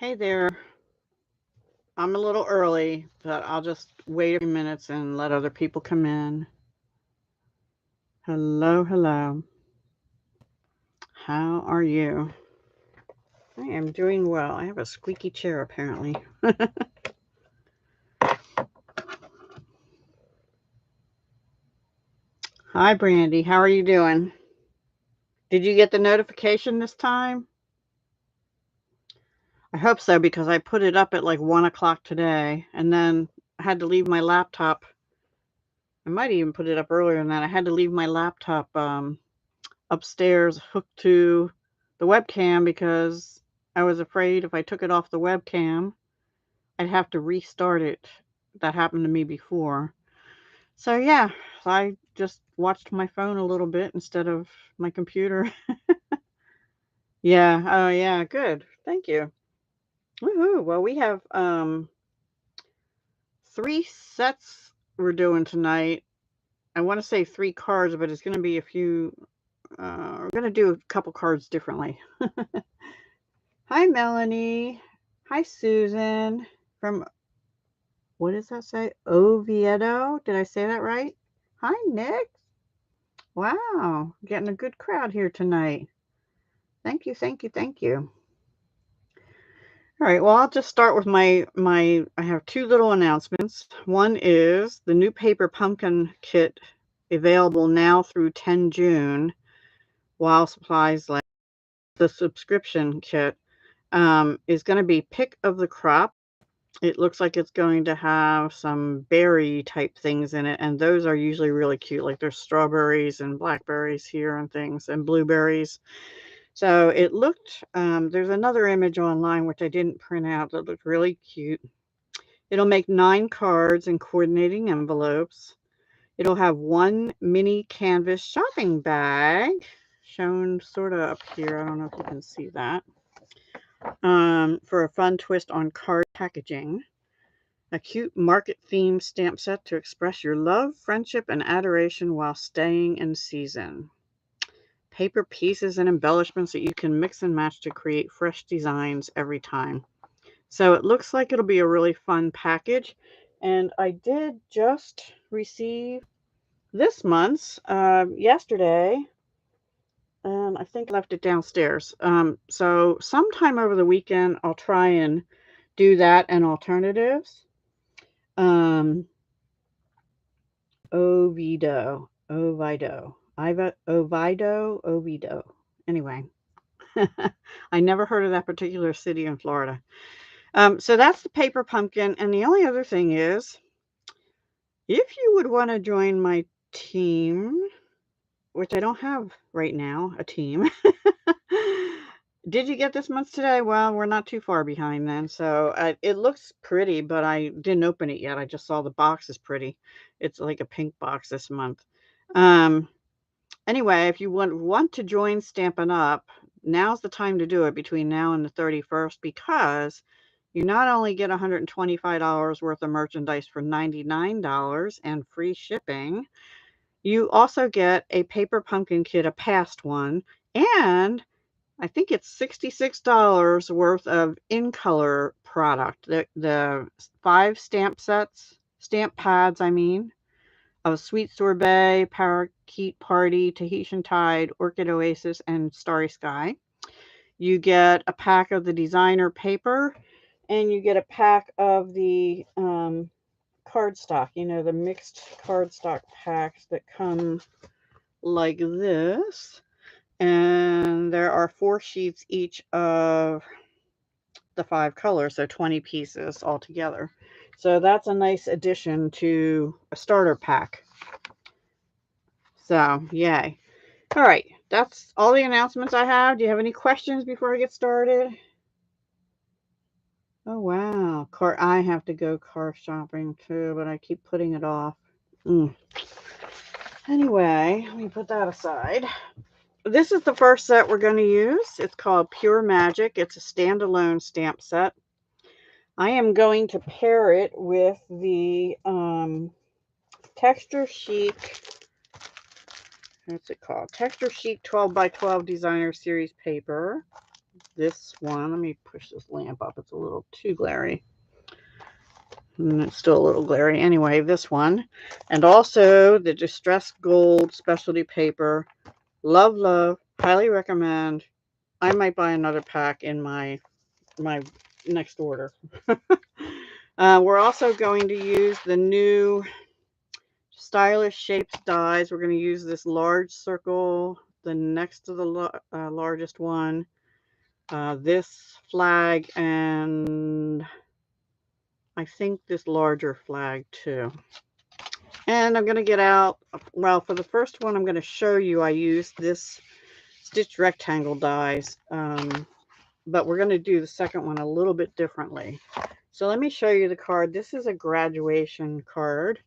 Hey there. I'm a little early, but I'll just wait a few minutes and let other people come in. Hello, hello. How are you? I am doing well. I have a squeaky chair apparently. Hi, Brandy. How are you doing? Did you get the notification this time? I hope so because I put it up at like 1 o'clock today and then I had to leave my laptop. I might even put it up earlier than that. I had to leave my laptop upstairs hooked to the webcam because I was afraid if I took it off the webcam, I'd have to restart it. That happened to me before. So, yeah, I just watched my phone a little bit instead of my computer. Yeah. Oh, yeah. Good. Thank you. Woohoo. Well, we have 3 sets we're doing tonight. I want to say 3 cards, but it's going to be a few. We're going to do a couple cards differently. Hi, Melanie. Hi, Susan. From, what does that say? Oviedo? Did I say that right? Hi, Nick. Wow. Getting a good crowd here tonight. Thank you, thank you, thank you. All right, well, I'll just start with I have 2 little announcements. One is the new paper pumpkin kit available now through 10 June while supplies last. The subscription kit is going to be pick of the crop. It looks like it's going to have some berry type things in it, and those are usually really cute. Like there's strawberries and blackberries here and things, and blueberries. So it looked, there's another image online which I didn't print out that looked really cute. It'll make 9 cards in coordinating envelopes. It'll have 1 mini canvas shopping bag shown sort of up here. I don't know if you can see that. For a fun twist on card packaging. A cute market-themed stamp set to express your love, friendship, and adoration while staying in season. Paper pieces and embellishments that you can mix and match to create fresh designs every time. So it looks like it'll be a really fun package. And I did just receive this month's yesterday, and I think I left it downstairs. So sometime over the weekend, I'll try and do that and alternatives. Um, Oviedo. Anyway, I never heard of that particular city in Florida. So that's the paper pumpkin. And the only other thing is, if you would want to join my team, which I don't have right now, a team. Did you get this month's today? Well, we're not too far behind then. So it looks pretty, but I didn't open it yet. I just saw the box is pretty. It's like a pink box this month. Um, anyway, if you want to join Stampin' Up, now's the time to do it between now and the 31st because you not only get $125 worth of merchandise for $99 and free shipping, you also get a paper pumpkin kit, a past one, and I think it's $66 worth of in color product. The 5 stamp pads, I mean, of Sweet Sorbet, Parakeet Party, Tahitian Tide, Orchid Oasis, and Starry Sky. You get a pack of the designer paper, and you get a pack of the cardstock, the mixed cardstock packs that come like this. And there are 4 sheets each of the 5 colors, so 20 pieces altogether. So that's a nice addition to a starter pack. So, yay. All right, that's all the announcements I have. Do you have any questions before I get started? Oh, wow. I have to go car shopping too, but I keep putting it off. Anyway, let me put that aside. This is the first set we're going to use. It's called Pure Magic. It's a standalone stamp set. I am going to pair it with the Texture Chic, what's it called? Texture Chic 12 by 12 Designer Series paper. this one. Let me push this lamp up. It's a little too glary. And it's still a little glary. Anyway, this one. And also the Distressed Gold Specialty Paper. Love, love. Highly recommend. I might buy another pack in my next order. We're also going to use the new Stylish Shapes dies. We're going to use this large circle, the next to the largest one, this flag, and I think this larger flag too. And I'm going to get out, well, for the first one, I'm going to show you I used this stitch rectangle dies, but we're going to do the second one a little bit differently. So let me show you the card. This is a graduation card.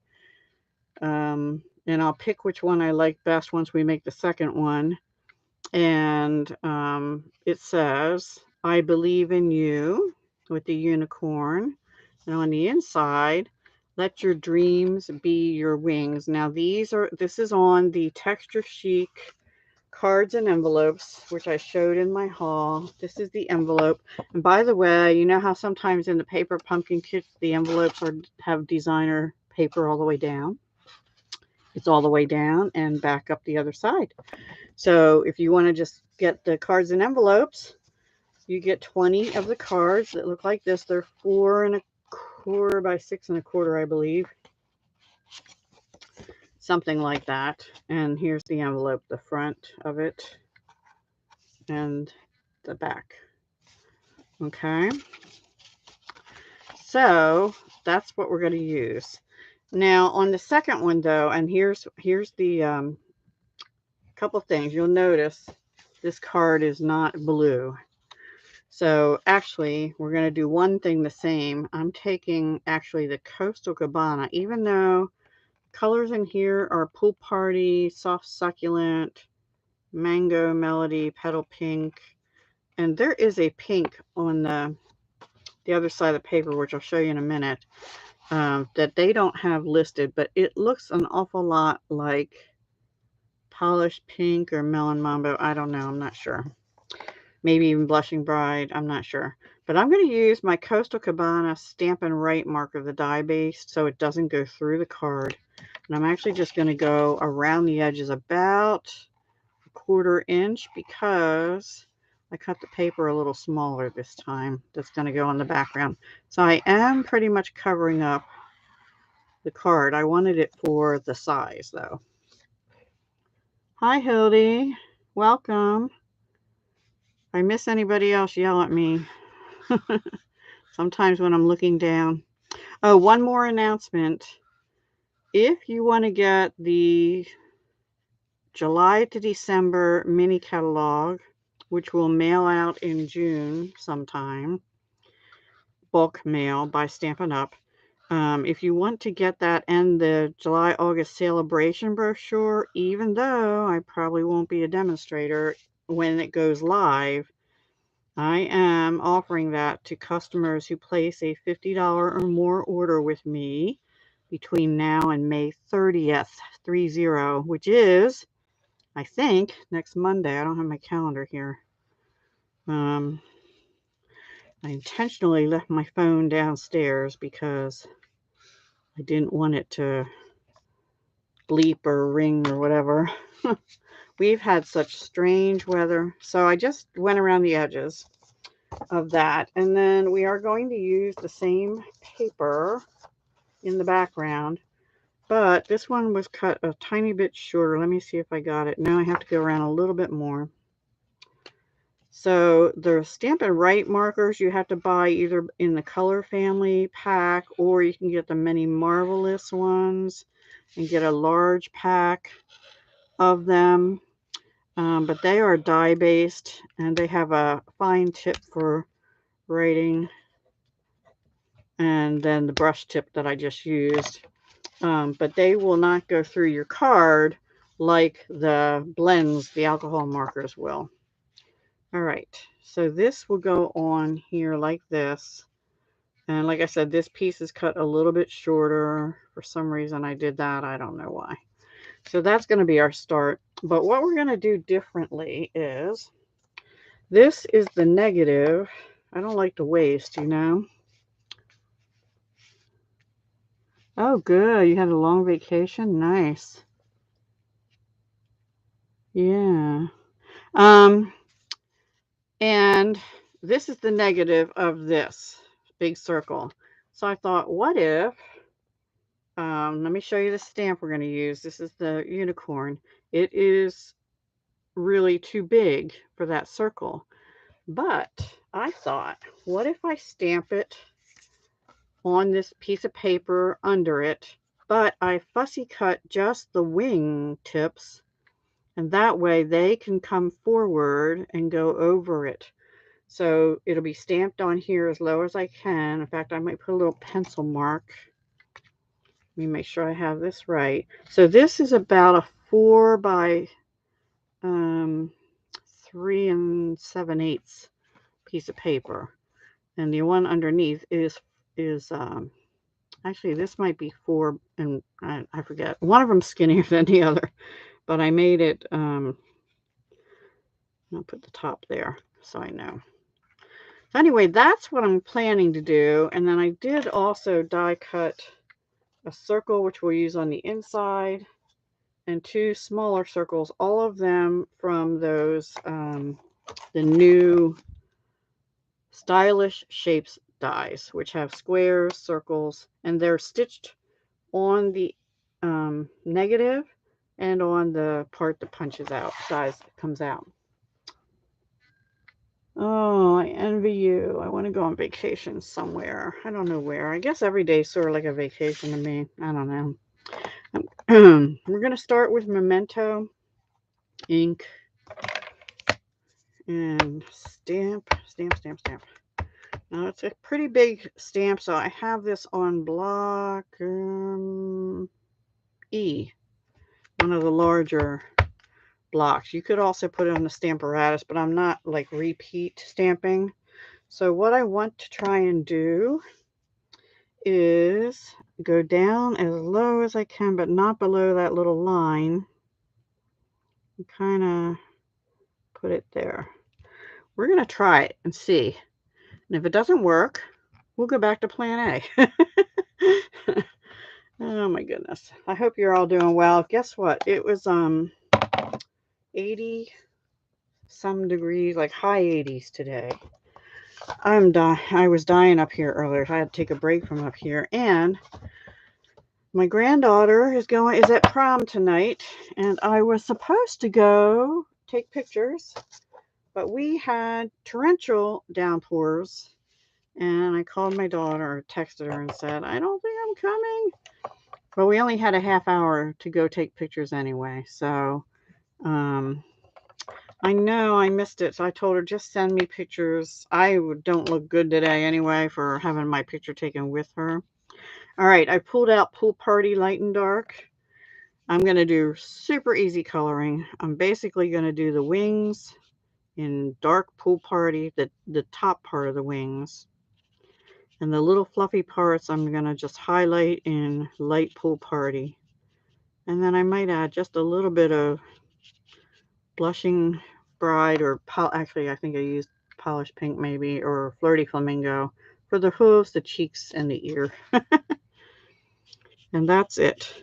And I'll pick which one I like best once we make the second one. And it says, I believe in you, with the unicorn. And on the inside, let your dreams be your wings. Now this is on the Texture Chic cards and envelopes, which I showed in my haul. This is the envelope. And by the way, you know how sometimes in the paper pumpkin kits, the envelopes have designer paper all the way down? It's all the way down and back up the other side. So if you want to just get the cards and envelopes, you get 20 of the cards that look like this. They're 4 1/4 by 6 1/4, I believe. Something like that. And here's the envelope, the front of it and the back. Okay. So that's what we're going to use. Now on the second one though, and here's the couple things. You'll notice this card is not blue. So actually, we're going to do one thing the same. I'm taking actually the Coastal Cabana, even though colors in here are Pool Party, Soft Succulent, Mango Melody, Petal Pink, and there is a pink on the other side of the paper, which I'll show you in a minute, that they don't have listed, but it looks an awful lot like Polished Pink or Melon Mambo. I don't know. I'm not sure. Maybe even Blushing Bride. I'm not sure. But I'm going to use my Coastal Cabana Stampin' Right marker, the die-based, so it doesn't go through the card. And I'm actually just going to go around the edges about 1/4 inch because I cut the paper a little smaller this time. That's going to go on the background. So I am pretty much covering up the card. I wanted it for the size, though. Hi, Hildy. Welcome. If I miss anybody else, yell at me. Sometimes when I'm looking down. Oh, one more announcement. If you want to get the July to December mini catalog, which will mail out in June sometime, bulk mail by Stampin' Up. If you want to get that and the July-August celebration brochure, even though I probably won't be a demonstrator when it goes live, I am offering that to customers who place a $50 or more order with me between now and May 30th, 30, which is, I think, next Monday. I don't have my calendar here. I intentionally left my phone downstairs because I didn't want it to bleep or ring or whatever. We've had such strange weather. So I just went around the edges of that. And then we are going to use the same paper in the background. But this one was cut a tiny bit shorter. Let me see if I got it. Now I have to go around a little bit more. So the Stampin' Right markers you have to buy either in the color family pack or you can get the many marvelous ones and get a large pack of them. But they are die based and they have a fine tip for writing and then the brush tip that I just used. But they will not go through your card like the blends, the alcohol markers will. All right, so this will go on here like this. And like I said, this piece is cut a little bit shorter. For some reason I did that. I don't know why. So that's going to be our start. But what we're going to do differently is This is the negative. I don't like to waste, you know. Oh, good. You had a long vacation. Nice. Yeah. And this is the negative of this big circle. So I thought, what if, let me show you the stamp we're going to use. This is the unicorn. It is really too big for that circle. But I thought, what if I stamp it on this piece of paper under it, but I fussy cut just the wing tips, and that way they can come forward and go over it. So it'll be stamped on here as low as I can. In fact, I might put a little pencil mark. Let me make sure I have this right. So this is about a 4 by 3 7/8 piece of paper. And the one underneath is actually, this might be 4, and I forget. One of them's skinnier than the other, but I made it, I'll put the top there so I know. So anyway, that's what I'm planning to do. And then I did also die cut a circle, which we'll use on the inside, and 2 smaller circles, all of them from those, the new Stylish Shapes dies, which have squares, circles, and they're stitched on the negative and on the part that punches out, comes out. Oh, I envy you. I want to go on vacation somewhere. I don't know where. I guess every day is sort of like a vacation to me. I don't know. We're going to start with Memento ink and stamp. Now, it's a pretty big stamp, so I have this on block E, one of the larger blocks. You could also put it on the Stamparatus, but I'm not like repeat stamping. So what I want to try and do is go down as low as I can, but not below that little line. And kind of put it there. We're going to try it and see. And if it doesn't work, we'll go back to plan A. Oh my goodness. I hope you're all doing well. Guess what? It was 80 some degrees, like high 80s today. I was dying up here earlier. So I had to take a break from up here. And my granddaughter is at prom tonight, and I was supposed to go take pictures, but we had torrential downpours, and I called my daughter, texted her, and said, I don't think I'm coming. But we only had a half hour to go take pictures anyway, so I know I missed it, so I told her, just send me pictures. I don't look good today anyway for having my picture taken with her. All right, I pulled out Pool Party Light and Dark. I'm going to do super easy coloring. I'm basically going to do the wings in dark Pool Party, the top part of the wings. And the little fluffy parts I'm going to just highlight in light Pool Party. And then I might add just a little bit of Blushing Bride, or actually I think I used Polished Pink maybe, or Flirty Flamingo for the hooves, the cheeks, and the ear. And that's it.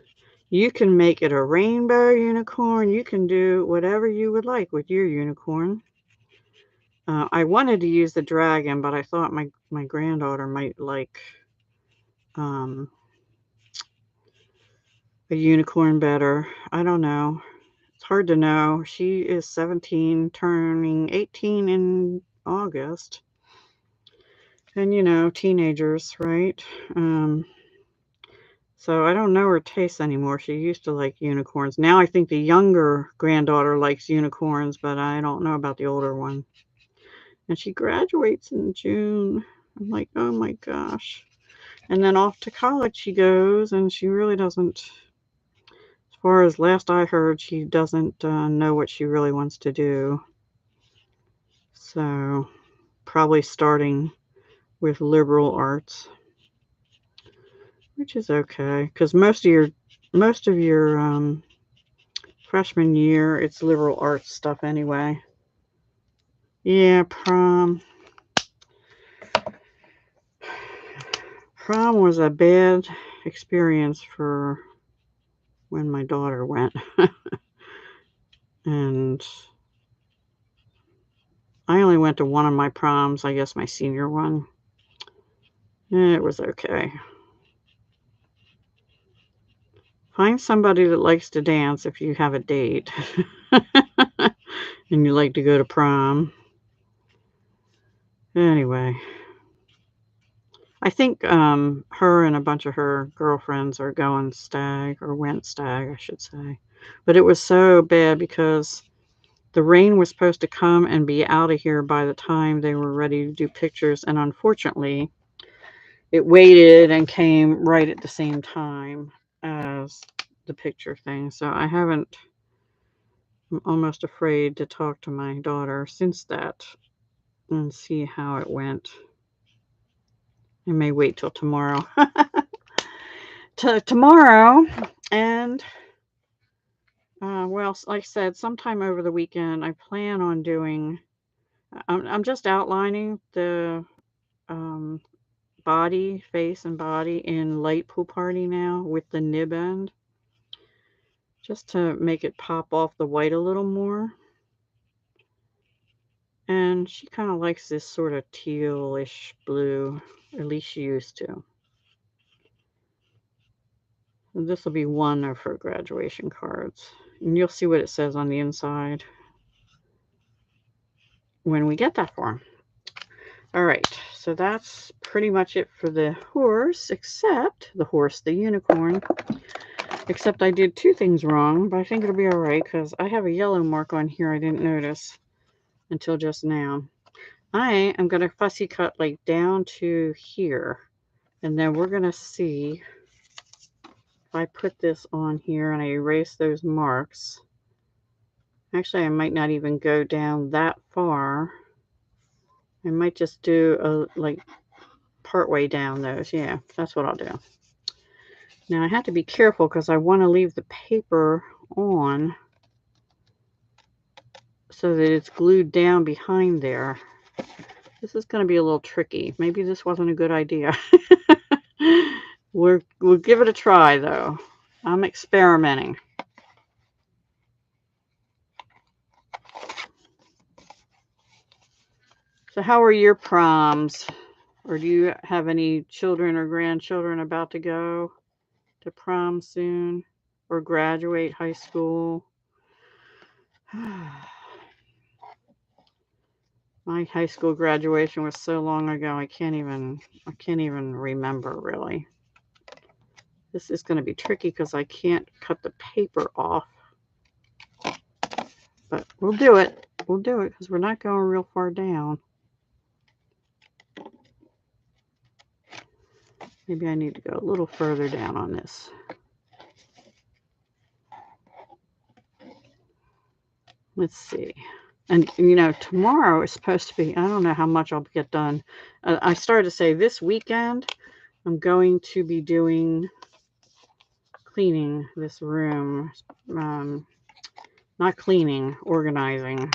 You can make it a rainbow unicorn. You can do whatever you would like with your unicorn. I wanted to use the dragon, but I thought my granddaughter might like a unicorn better. I don't know. It's hard to know. She is 17, turning 18 in August. And, you know, teenagers, right? So I don't know her tastes anymore. She used to like unicorns. Now I think the younger granddaughter likes unicorns, but I don't know about the older one. And she graduates in June. I'm like, oh my gosh. And then off to college she goes, and she really doesn't, as far as last I heard, she doesn't know what she really wants to do. So probably starting with liberal arts, which is okay, because most of your freshman year, it's liberal arts stuff anyway. Yeah, prom. Prom was a bad experience for when my daughter went. And I only went to one of my proms, I guess my senior one. It was okay. Find somebody that likes to dance if you have a date and you like to go to prom. Anyway, I think her and a bunch of her girlfriends are going stag, or went stag, I should say. But it was so bad because the rain was supposed to come and be out of here by the time they were ready to do pictures. And unfortunately, it waited and came right at the same time as the picture thing. So I haven't, I'm almost afraid to talk to my daughter since that and see how it went. I may wait till tomorrow. Tomorrow, and well, like I said, sometime over the weekend, I plan on doing. I'm just outlining the um, body, face, and body in light pool party now with the nib end, just to make it pop off the white a little more. And she kind of likes this sort of tealish blue, at least she used to. And this will be one of her graduation cards. And you'll see what it says on the inside when we get that far. All right, so that's pretty much it for the horse, except the unicorn. Except I did two things wrong, but I think it'll be all right because I have a yellow mark on here I didn't notice until just now. I am going to fussy cut like down to here, and then we're going to see if I put this on here and I erase those marks. Actually, I might not even go down that far. I might just do a like part way down those. Yeah, that's what I'll do. Now I have to be careful because I want to leave the paper on so that it's glued down behind there. This is going to be a little tricky. Maybe this wasn't a good idea. We'll give it a try though. I'm experimenting. So how are your proms? Or do you have any children or grandchildren about to go to prom soon? Or graduate high school? My high school graduation was so long ago, I can't even remember really. This is going to be tricky because I can't cut the paper off. But we'll do it. We'll do it because we're not going real far down. Maybe I need to go a little further down on this. Let's see. And, you know, tomorrow is supposed to be, I don't know how much I'll get done. I started to say this weekend, I'm going to be doing cleaning this room. Not cleaning, organizing.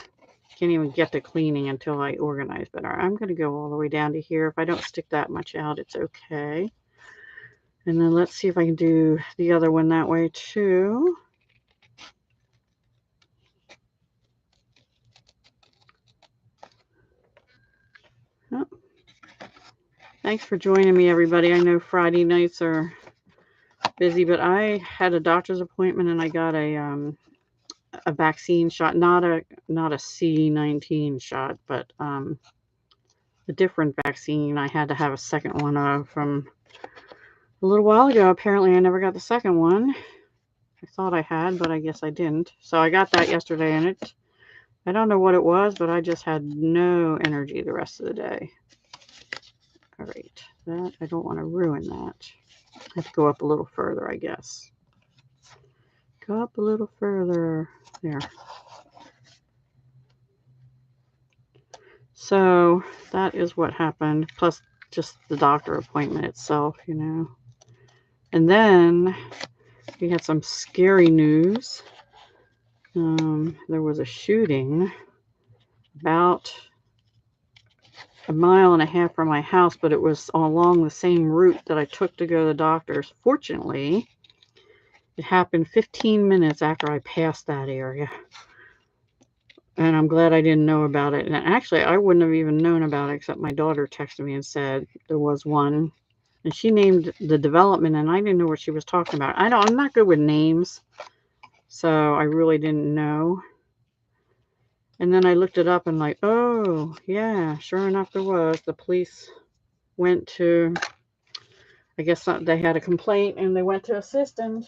Can't even get to cleaning until I organize better. I'm going to go all the way down to here. If I don't stick that much out, it's okay. And then let's see if I can do the other one that way too. Oh. Thanks for joining me, everybody. I know Friday nights are busy, but I had a doctor's appointment and I got a vaccine shot, not a C-19 shot, but a different vaccine. I had to have a second one of from a little while ago. Apparently, I never got the second one. I thought I had, but I guess I didn't. So I got that yesterday, and I don't know what it was, but I just had no energy the rest of the day. All right, that I don't want to ruin that. I have to go up a little further, I guess. Go up a little further. There. So that is what happened, plus just the doctor appointment itself, you know. And then we had some scary news. There was a shooting about a mile and a half from my house, but it was along the same route that I took to go to the doctor's. Fortunately, it happened 15 minutes after I passed that area. And I'm glad I didn't know about it. And actually, I wouldn't have even known about it except my daughter texted me and said there was one. And she named the development, and I didn't know what she was talking about. I'm not good with names, so I really didn't know. And then I looked it up and like, oh, yeah, sure enough there was. The police went to, I guess they had a complaint, and they went to assist, and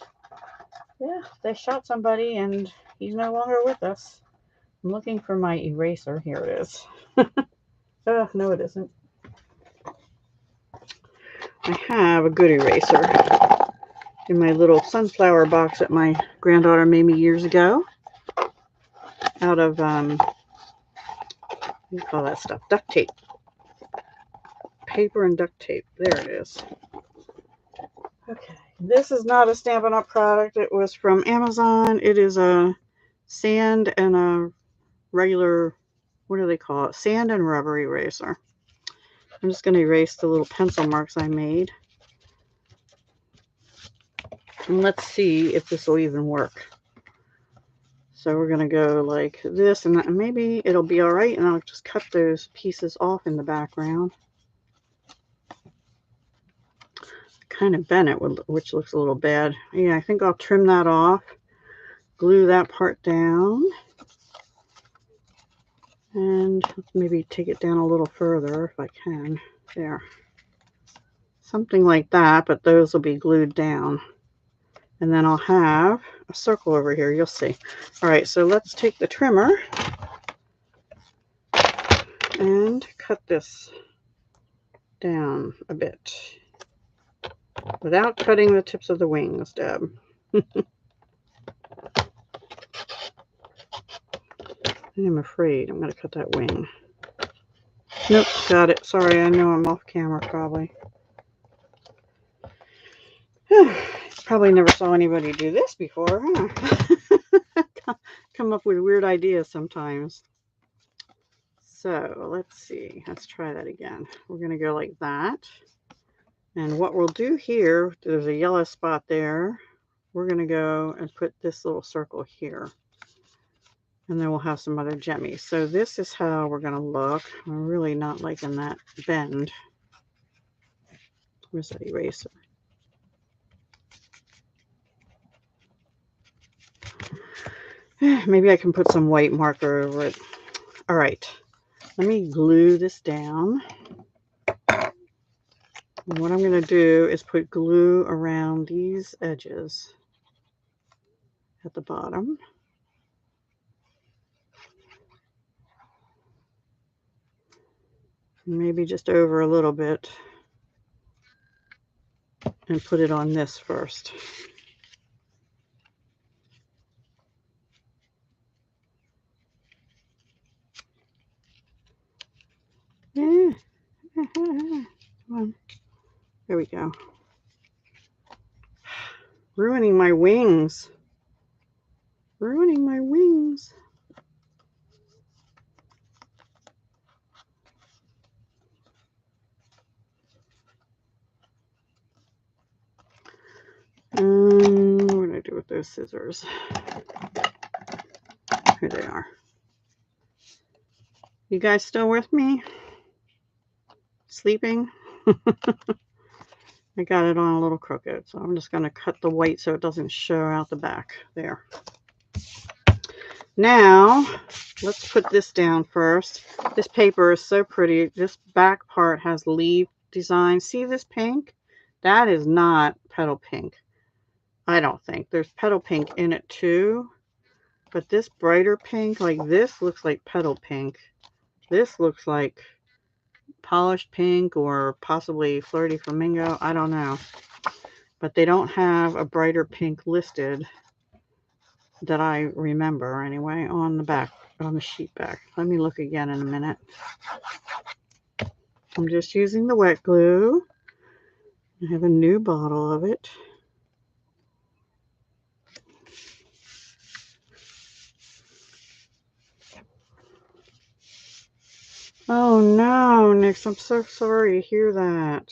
yeah, they shot somebody, and he's no longer with us. I'm looking for my eraser. Here it is. Oh, no, it isn't. I have a good eraser in my little sunflower box that my granddaughter made me years ago out of, what do you call that stuff? Duct tape. Paper and duct tape. There it is. Okay. This is not a Stampin' Up! Product. It was from Amazon. It is a sand and a regular, what do they call it? Sand and rubber eraser. I'm just going to erase the little pencil marks I made. And let's see if this will even work. So we're going to go like this, and maybe it'll be all right, and I'll just cut those pieces off in the background. Kind of bent it, which looks a little bad. Yeah, I think I'll trim that off, glue that part down, and maybe take it down a little further if I can. There. Something like that, but those will be glued down. And then I'll have a circle over here. You'll see. All right, so let's take the trimmer and cut this down a bit without cutting the tips of the wings, Deb. I'm afraid I'm going to cut that wing. Nope, got it. Sorry, I know I'm off camera probably. Probably never saw anybody do this before, huh? Come up with weird ideas sometimes. So let's see. Let's try that again. We're going to go like that. And what we'll do here, there's a yellow spot there. We're going to go and put this little circle here. And then we'll have some other jemmies. So this is how we're going to look. I'm really not liking that bend. Where's that eraser? Maybe I can put some white marker over it. All right. Let me glue this down. And what I'm going to do is put glue around these edges at the bottom. Maybe just over a little bit. And put it on this first. Yeah. Come on. There we go. Ruining my wings. Ruining my wings. What do I do with those scissors? Here they are. You guys still with me? Sleeping? I got it on a little crooked, so I'm just going to cut the white so it doesn't show out the back there. Now, let's put this down first. This paper is so pretty. This back part has leaf design. See this pink? That is not petal pink. I don't think. There's petal pink in it too. But this brighter pink, like this, looks like petal pink. This looks like polished pink or possibly flirty flamingo. I don't know. But they don't have a brighter pink listed that I remember anyway on the back, on the sheet back. Let me look again in a minute. I'm just using the wet glue. I have a new bottle of it. Oh no, Nix, I'm so sorry to hear that.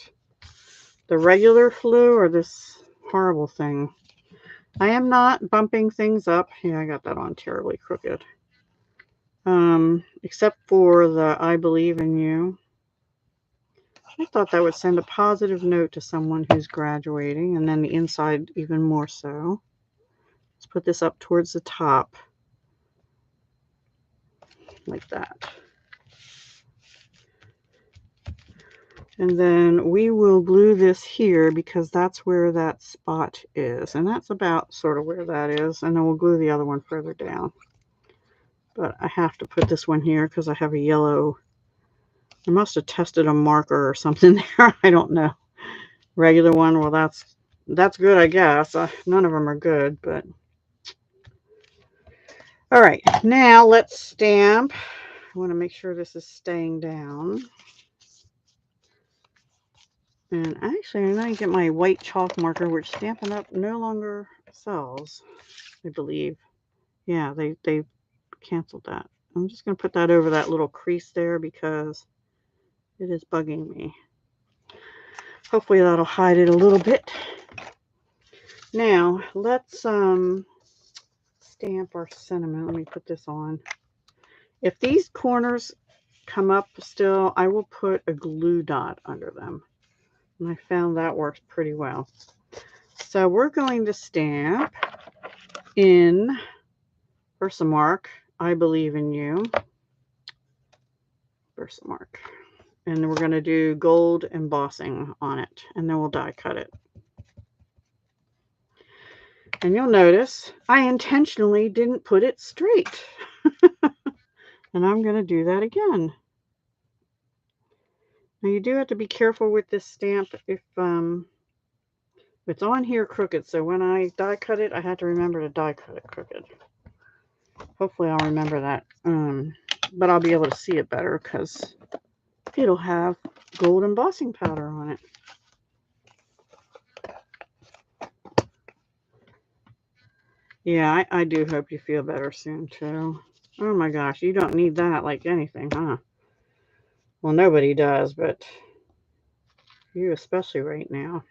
The regular flu or this horrible thing? I am not bumping things up. Yeah, I got that on terribly crooked. Except for the I believe in you. I thought that would send a positive note to someone who's graduating, and then the inside even more so. Let's put this up towards the top, like that. And then we will glue this here because that's where that spot is. And that's about sort of where that is. And then we'll glue the other one further down. But I have to put this one here because I have a yellow. I must have tested a marker or something there. I don't know. Regular one, well, that's good, I guess. None of them are good, but. All right, now let's stamp. I want to make sure this is staying down. And actually, I'm going to get my white chalk marker, which Stampin' Up! No longer sells, I believe. Yeah, they canceled that. I'm just going to put that over that little crease there because it is bugging me. Hopefully that'll hide it a little bit. Now, let's stamp our cinnamon. Let me put this on. If these corners come up still, I will put a glue dot under them. And I found that works pretty well. So we're going to stamp in Versamark, I believe in you. Versamark. And then we're going to do gold embossing on it. And then we'll die cut it. And you'll notice I intentionally didn't put it straight. And I'm going to do that again. Now you do have to be careful with this stamp if it's on here crooked. So when I die cut it, I have to remember to die cut it crooked. Hopefully I'll remember that. But I'll be able to see it better because it'll have gold embossing powder on it. Yeah, I do hope you feel better soon too. Oh my gosh, you don't need that like anything, huh? Well, nobody does, but you especially right now.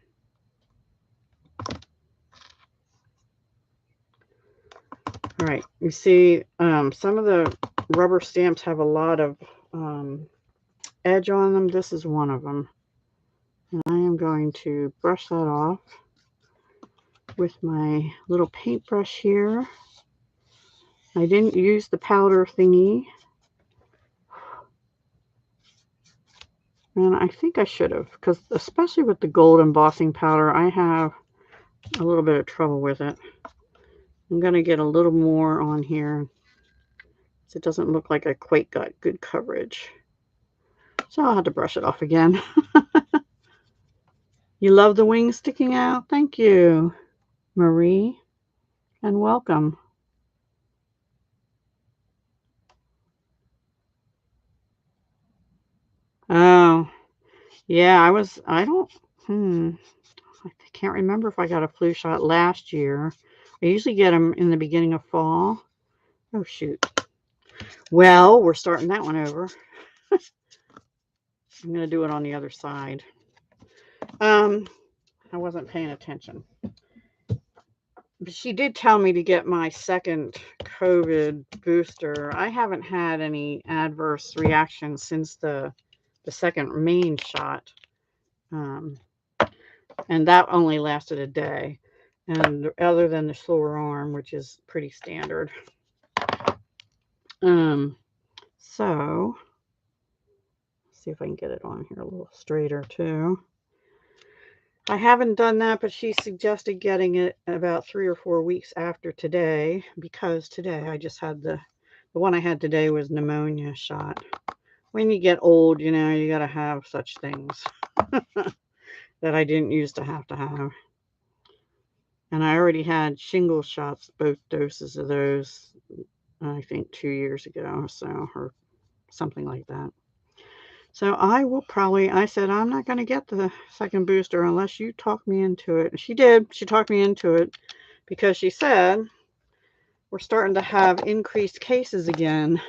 All right, you see some of the rubber stamps have a lot of edge on them. This is one of them. And I am going to brush that off with my little paintbrush here. I didn't use the powder thingy. And I think I should have, because especially with the gold embossing powder, I have a little bit of trouble with it. I'm going to get a little more on here, so it doesn't look like I quite got good coverage. So I'll have to brush it off again. You love the wings sticking out? Thank you, Marie, and welcome. Oh, yeah, I can't remember if I got a flu shot last year. I usually get them in the beginning of fall. Oh, shoot. Well, we're starting that one over. I'm going to do it on the other side. I wasn't paying attention. But she did tell me to get my second COVID booster. I haven't had any adverse reactions since the second main shot. And that only lasted a day. And other than the sore arm, which is pretty standard. So, let's see if I can get it on here a little straighter too. I haven't done that, but she suggested getting it about 3 or 4 weeks after today, because today I just had the one I had today was pneumonia shot. When you get old, you know, you got to have such things that I didn't used to have. And I already had shingle shots, both doses of those, I think 2 years ago, so, or something like that. So I will probably, I said, I'm not going to get the second booster unless you talk me into it. She did. She talked me into it because she said we're starting to have increased cases again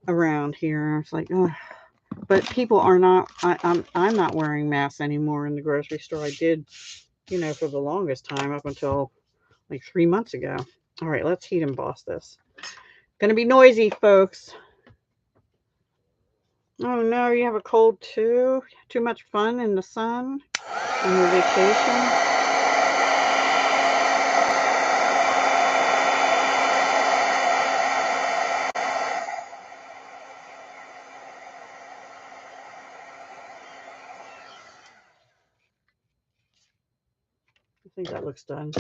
around here. It's like, oh, But people are not, I'm not wearing masks anymore in the grocery store. I did, you know, for the longest time up until like 3 months ago. All right, let's heat emboss this. Gonna be noisy, folks. Oh no, you have a cold too? Too much fun in the sun on your vacation? I think that looks done.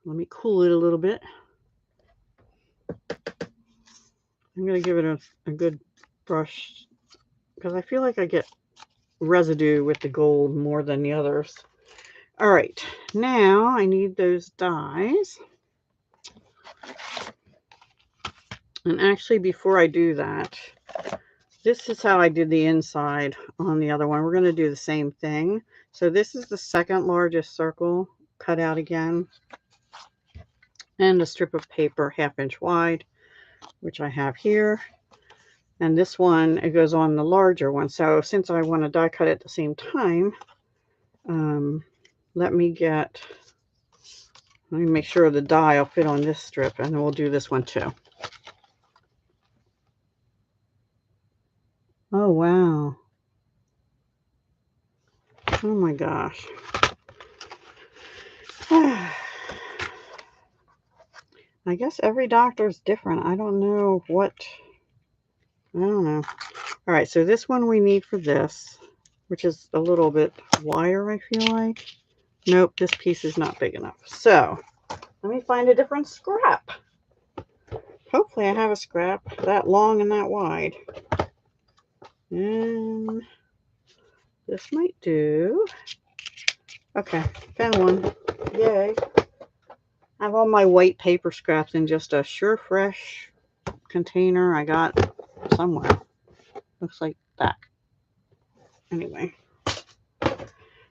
Let me cool it a little bit. I'm going to give it a good brush because I feel like I get residue with the gold more than the others. All right, now I need those dies. And actually, before I do that, this is how I did the inside on the other one. We're going to do the same thing. So this is the second largest circle cut out again. And a strip of paper 1/2 inch wide, which I have here. And this one, it goes on the larger one. So since I want to die cut at the same time, let me make sure the die will fit on this strip, and then we'll do this one too. Oh, wow. Oh my gosh. I guess every doctor is different. I don't know. All right, so this one we need for this, which is a little bit wider, I feel like. Nope, this piece is not big enough. So let me find a different scrap. Hopefully I have a scrap that long and that wide. And this might do. Okay, found one. Yay. I have all my white paper scraps in just a Sure Fresh container I got somewhere. Looks like that. Anyway. And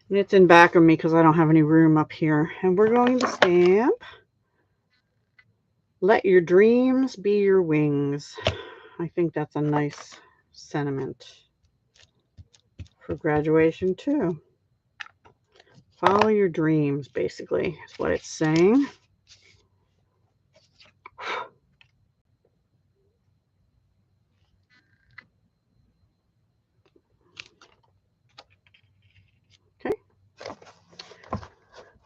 it's in back of me because I don't have any room up here. And we're going to stamp. Let your dreams be your wings. I think that's a nice sentiment for graduation too. Follow your dreams, basically, is what it's saying. Okay.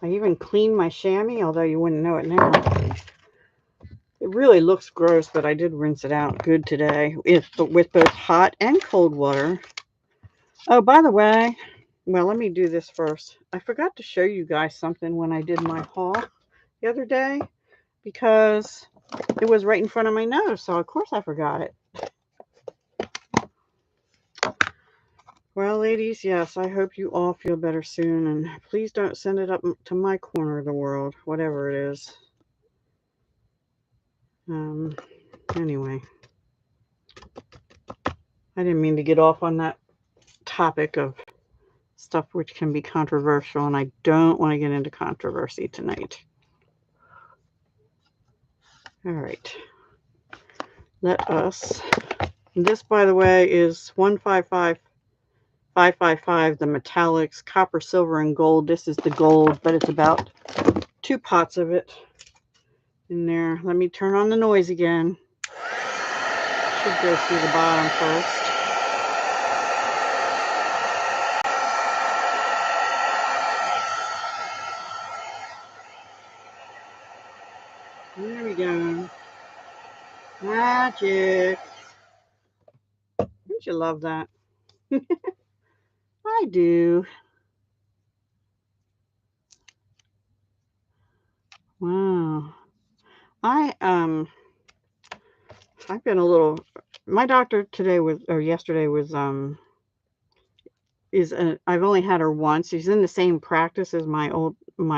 I even cleaned my chamois, although you wouldn't know it now. It really looks gross, but I did rinse it out good today with both hot and cold water. Oh, by the way, well, let me do this first. I forgot to show you guys something when I did my haul the other day because it was right in front of my nose, so of course I forgot it. Well, ladies, yes, I hope you all feel better soon, and please don't send it up to my corner of the world, whatever it is. Anyway, I didn't mean to get off on that topic of stuff which can be controversial, and I don't want to get into controversy tonight. All right. Let us, this, by the way, is 155555, the metallics, copper, silver, and gold. This is the gold, but it's about 2 pots of it in there. Let me turn on the noise again. Should go through the bottom first. There we go. Magic. Don't you love that? I do. Wow. I've been a little, my doctor today was, or yesterday was, I've only had her once. She's in the same practice as my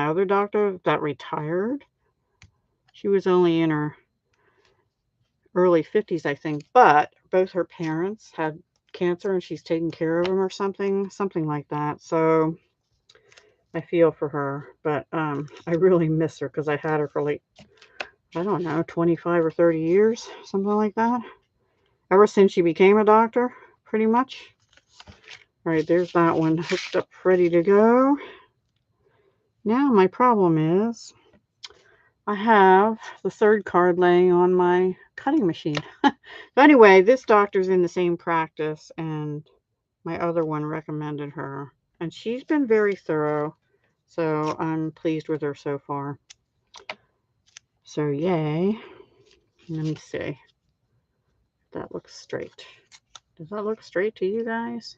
other doctor that retired. She was only in her early 50s, I think, but both her parents had cancer and she's taking care of them or something like that. So I feel for her, but I really miss her because I had her for like, I don't know, 25 or 30 years, something like that. ever since she became a doctor, pretty much. All right, there's that one hooked up, ready to go. Now my problem is I have the third card laying on my cutting machine. But anyway, this doctor's in the same practice, and my other one recommended her. And she's been very thorough, so I'm pleased with her so far. So yay. Let me see. That looks straight. Does that look straight to you guys?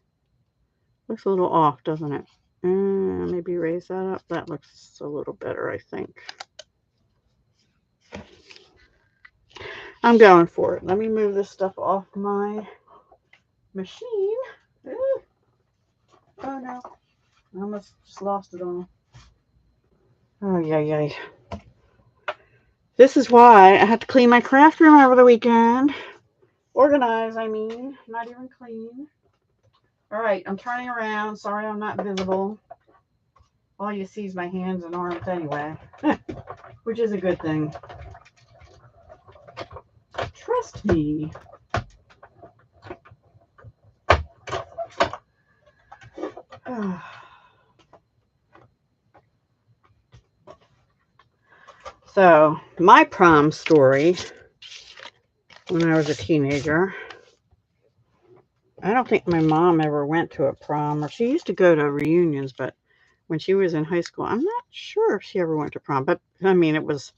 Looks a little off, doesn't it? Maybe raise that up. That looks a little better, I think. I'm going for it. Let me move this stuff off my machine. Ooh. Oh no. I almost just lost it all. Oh, yay. This is why I had to clean my craft room over the weekend. Organize, I mean. Not even clean. All right, I'm turning around. Sorry I'm not visible. All you see is my hands and arms anyway. Which is a good thing. Trust me. So, my prom story when I was a teenager. I don't think my mom ever went to a prom, or she used to go to reunions, but when she was in high school, I'm not sure if she ever went to prom. But I mean, it was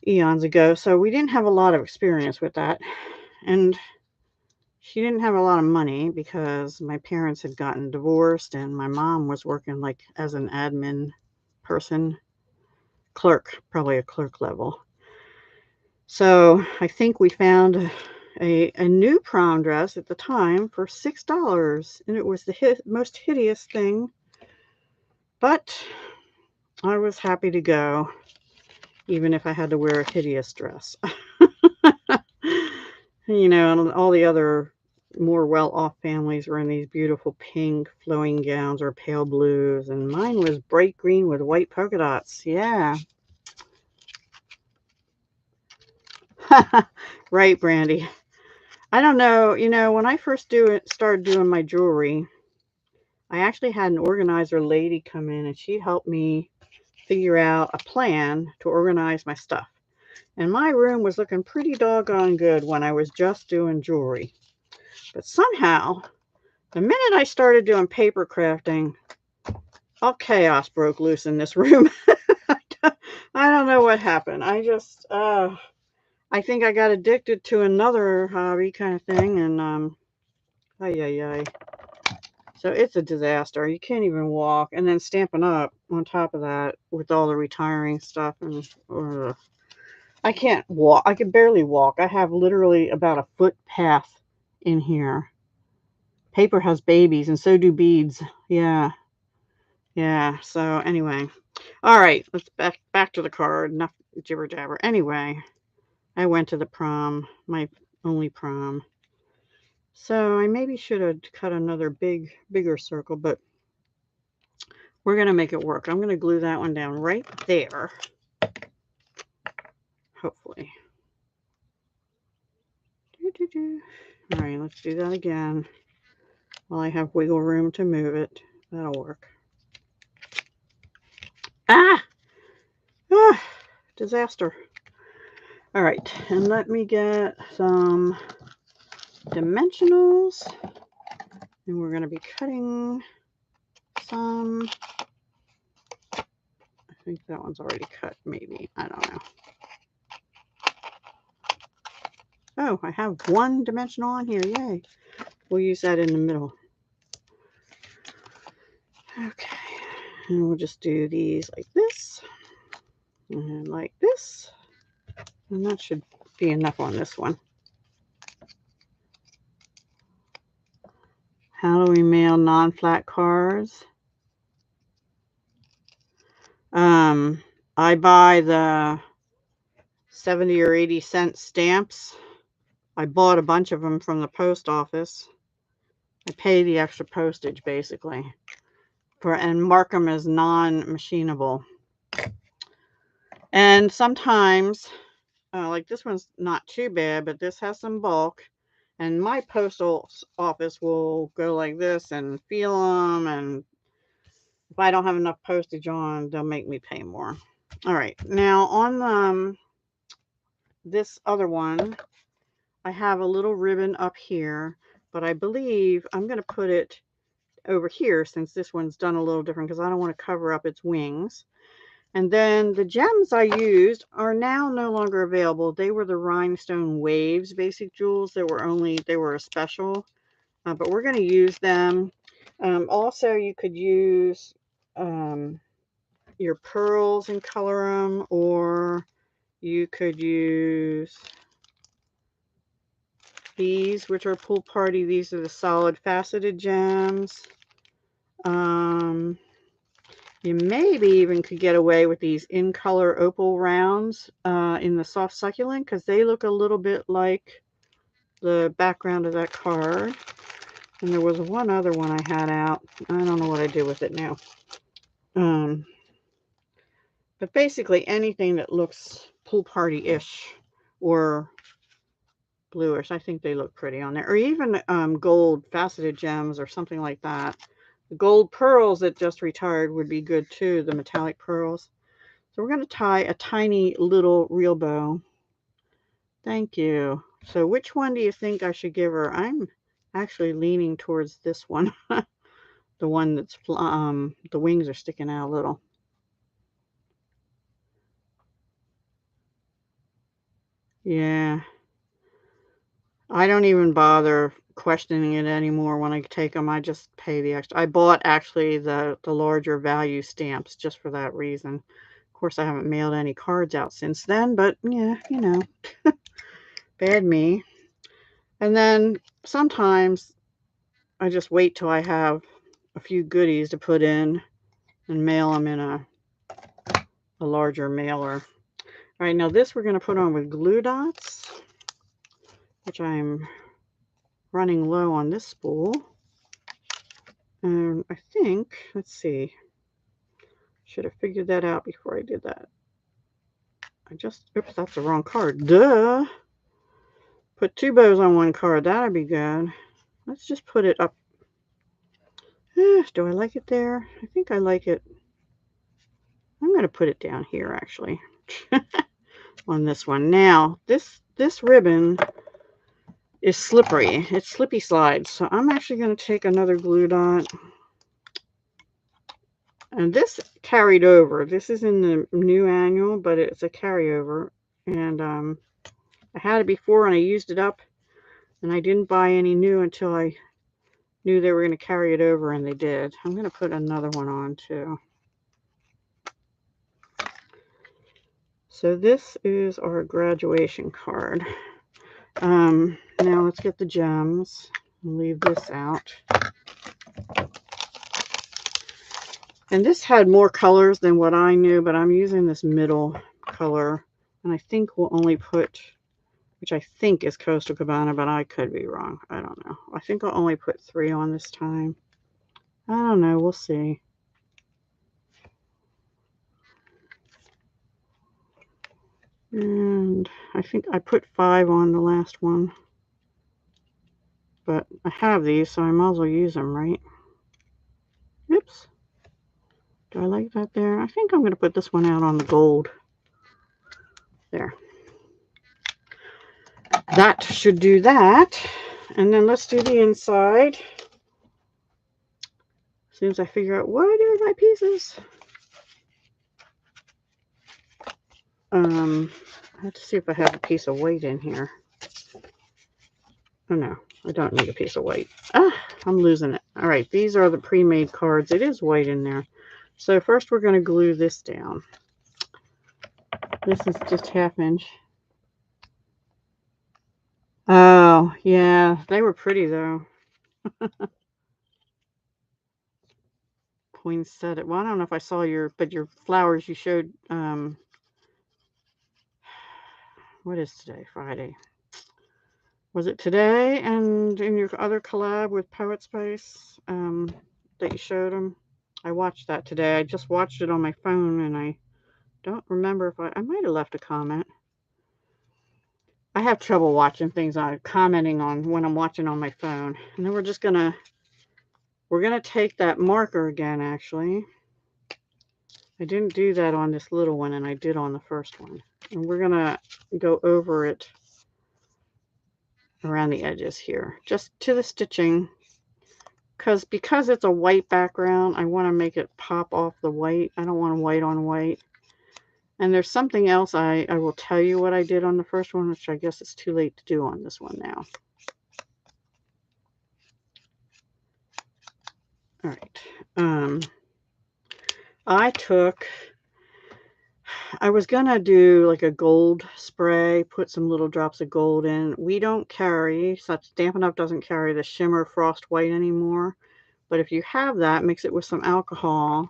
eons ago, so we didn't have a lot of experience with that. And she didn't have a lot of money because my parents had gotten divorced, and my mom was working like as an admin person, clerk, probably a clerk level. So I think we found a new prom dress at the time for $6, and it was the most hideous thing, but I was happy to go, even if I had to wear a hideous dress. You know, and all the other more well-off families were in these beautiful pink flowing gowns or pale blues, and mine was bright green with white polka dots. Yeah. Right, Brandy. I don't know, you know, when I first started doing my jewelry, I actually had an organizer lady come in, and she helped me figure out a plan to organize my stuff. And my room was looking pretty doggone good when I was just doing jewelry. But somehow, the minute I started doing paper crafting, all chaos broke loose in this room. I don't know what happened. I think I got addicted to another hobby kind of thing, and ay. So it's a disaster. You can't even walk, and then Stampin' Up on top of that with all the retiring stuff, and I can't walk. I can barely walk. I have literally about a foot path in here. Paper has babies, and so do beads. Yeah. So anyway, all right. Let's back to the card. Enough jibber jabber. Anyway, I went to the prom, my only prom. So I maybe should have cut another bigger circle, but we're gonna make it work. I'm gonna glue that one down right there. Hopefully. All right, let's do that again. While I have wiggle room to move it. That'll work. Ah! Disaster. All right, and let me get some dimensionals. And we're going to be cutting some. I think that one's already cut, maybe. I don't know. Oh, I have one dimensional on here. Yay. We'll use that in the middle. Okay. And we'll just do these like this. And like this. And that should be enough on this one. How do we mail non-flat cards? I buy the 70 or 80 cent stamps. I bought a bunch of them from the post office. I pay the extra postage basically and mark them as non-machinable. And sometimes, like this one's not too bad, but this has some bulk. And my postal office will go like this and feel them. And if I don't have enough postage on, they'll make me pay more. All right. Now on this other one, I have a little ribbon up here, but I believe I'm going to put it over here since this one's done a little different because I don't want to cover up its wings. And then the gems I used are now no longer available. They were the Rhinestone Waves Basic Jewels. They were a special, but we're going to use them. Also, you could use your pearls and color them, or you could use these, which are Pool Party. These are the solid faceted gems. You maybe even could get away with these in color opal rounds in the soft succulent because they look a little bit like the background of that card. And there was one other one I had out. I don't know what I did with it now. But basically anything that looks Pool Party-ish or bluish, I think they look pretty on there. Or even gold faceted gems or something like that. The gold pearls that just retired would be good too, the metallic pearls. So we're going to tie a tiny little real bow. Thank you. So which one do you think I should give her? I'm actually leaning towards this one. The one that's, the wings are sticking out a little. Yeah. I don't even bother questioning it anymore when I take them. I just pay the extra. I bought actually the larger value stamps just for that reason. Of course, I haven't mailed any cards out since then, but yeah, you know, bad me. And then sometimes I just wait till I have a few goodies to put in and mail them in a larger mailer. All right, now this we're going to put on with glue dots, which I'm running low on this spool. And I think, let's see, should have figured that out before I did that. Oops, that's the wrong card. Duh! Put 2 bows on one card. That'd be good. Let's just put it up. Do I like it there? I think I like it. I'm going to put it down here, actually, on this one. Now, this ribbon is slippery. It's slippy slides. So I'm actually going to take another glue dot. And this carried over. This is in the new annual, but it's a carryover. And I had it before and I used it up. And I didn't buy any new until I knew they were going to carry it over, and they did. I'm going to put another one on too. So this is our graduation card. Now let's get the gems. I'll leave this out. And this had more colors than what I knew, but I'm using this middle color. And I think we'll only put, which I think is Coastal Cabana, but I could be wrong. I don't know. I think I'll only put 3 on this time. I don't know. We'll see. And I think I put 5 on the last one. But I have these, so I might as well use them, right? Oops. Do I like that there? I think I'm going to put this one out on the gold. There. That should do that. And then let's do the inside. As soon as I figure out what are my pieces. I have to see if I have a piece of white in here. Oh no, I don't need a piece of white. Ah, I'm losing it. All right, these are the pre-made cards. It is white in there. So first we're going to glue this down. This is just 1/2 inch. Oh, yeah, they were pretty though. Poinsettia. Well, I don't know if I saw your flowers you showed. What is today? Friday. Was it today? And in your other collab with Poet Spice that you showed them? I watched that today. I just watched it on my phone, and I don't remember if I might have left a comment. I have trouble watching things on commenting on when I'm watching on my phone. And then we're gonna take that marker again, actually. I didn't do that on this little one, and I did on the first one. And we're gonna go over it around the edges here, just to the stitching. Because it's a white background, I want to make it pop off the white. I don't want white on white. And there's something else I will tell you what I did on the first one, which I guess it's too late to do on this one now. All right. I was gonna do like a gold spray, put some little drops of gold in. We don't carry, such Stampin' Up! Doesn't carry the shimmer frost white anymore. But if you have that, mix it with some alcohol.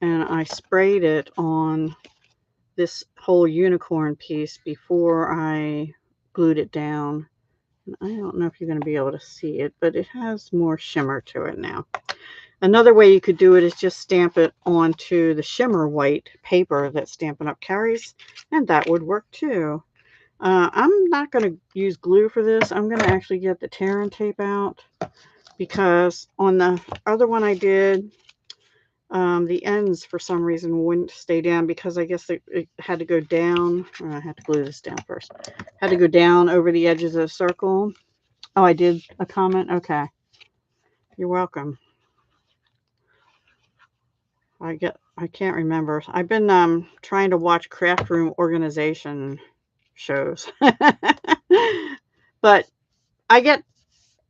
And I sprayed it on this whole unicorn piece before I glued it down. I don't know if you're going to be able to see it, but it has more shimmer to it now. Another way you could do it is just stamp it onto the shimmer white paper that Stampin' Up! Carries, and that would work too. I'm not going to use glue for this. I'm going to actually get the tear and tape out, because on the other one I did, the ends for some reason wouldn't stay down, because I guess it had to go down. I had to glue this down first. Had to go down over the edges of the circle. Oh, I did a comment? Okay. You're welcome. I can't remember. I've been trying to watch craft room organization shows. But I get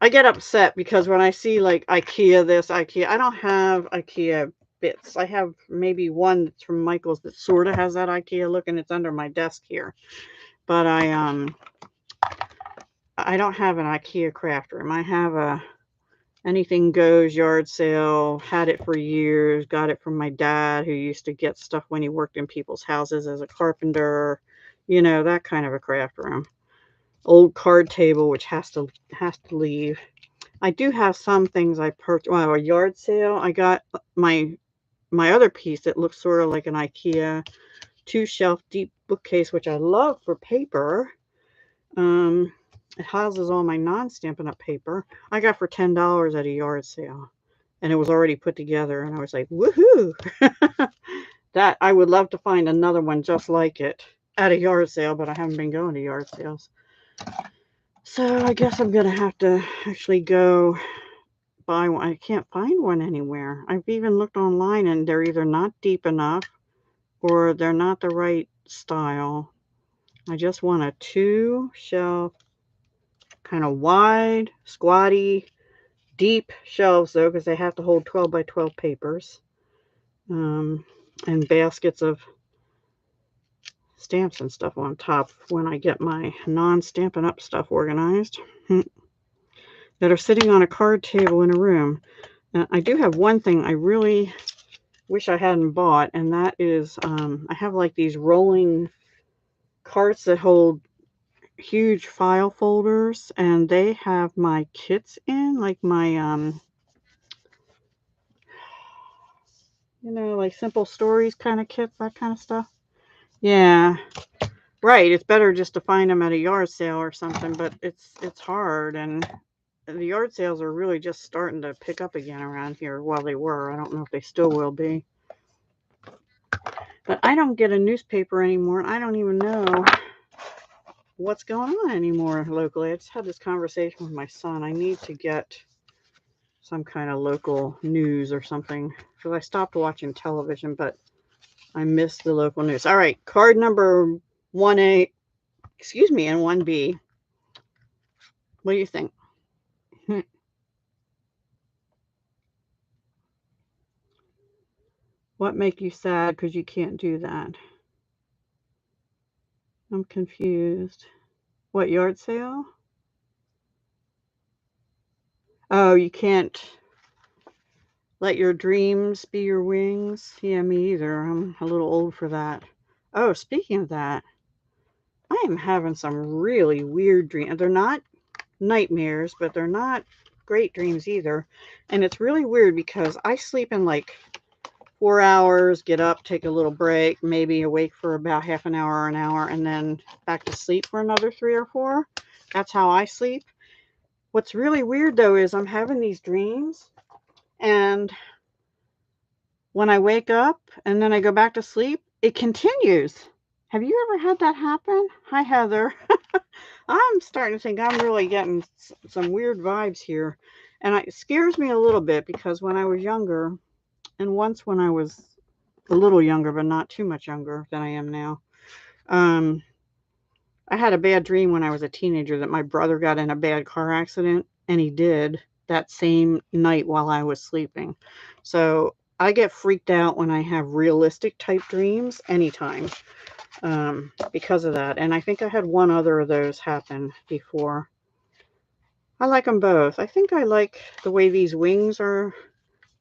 upset because when I see like IKEA this, IKEA, I don't have IKEA bits. I have maybe one that's from Michael's that sort of has that IKEA look, and it's under my desk here. But I don't have an IKEA craft room. I have a anything goes yard sale, had it for years, got it from my dad, who used to get stuff when he worked in people's houses as a carpenter, you know, that kind of a craft room. Old card table, which has to leave. I do have some things I purchased. Well, a yard sale. I got my other piece that looks sort of like an IKEA 2-shelf deep bookcase, which I love for paper. It houses all my non-Stampin' Up! Paper. I got for $10 at a yard sale, and it was already put together, and I was like, woohoo! That I would love to find another one just like it at a yard sale, but I haven't been going to yard sales. So I guess I'm going to have to actually go buy one. I can't find one anywhere. I've even looked online, and they're either not deep enough or they're not the right style. I just want a 2-shelf, kind of wide, squatty, deep shelves, though, because they have to hold 12 by 12 papers, and baskets of stamps and stuff on top when I get my non-Stampin' Up! Stuff organized, that are sitting on a card table in a room. I do have one thing I really wish I hadn't bought, and that is I have like these rolling carts that hold huge file folders, and they have my kits in, like my you know, like Simple Stories kind of kits, that kind of stuff. Yeah, right. It's better just to find them at a yard sale or something, but it's hard, and the yard sales are really just starting to pick up again around here. Well, they were. I don't know if they still will be. But I don't get a newspaper anymore, and I don't even know what's going on anymore locally. I just had this conversation with my son. I need to get some kind of local news or something, because I stopped watching television, but I missed the local news. All right, card number 1A, excuse me, and 1B. What do you think? What make you sad because you can't do that? I'm confused. What, yard sale? Oh, you can't let your dreams be your wings? Yeah, me either. I'm a little old for that. Oh, speaking of that, I am having some really weird dreams. They're not nightmares, but they're not great dreams either. And it's really weird because I sleep in like 4 hours, get up, take a little break, maybe awake for about half an hour or an hour, and then back to sleep for another 3 or 4. That's how I sleep. What's really weird though is I'm having these dreams, and when I wake up and then I go back to sleep, it continues. Have you ever had that happen? Hi, Heather. I'm starting to think I'm really getting some weird vibes here. And it scares me a little bit because when I was younger, and once when I was a little younger, but not too much younger than I am now, I had a bad dream when I was a teenager that my brother got in a bad car accident, and he did that same night while I was sleeping. So I get freaked out when I have realistic type dreams anytime because of that. And I think I had one other of those happen before. I like them both. I think I like the way these wings are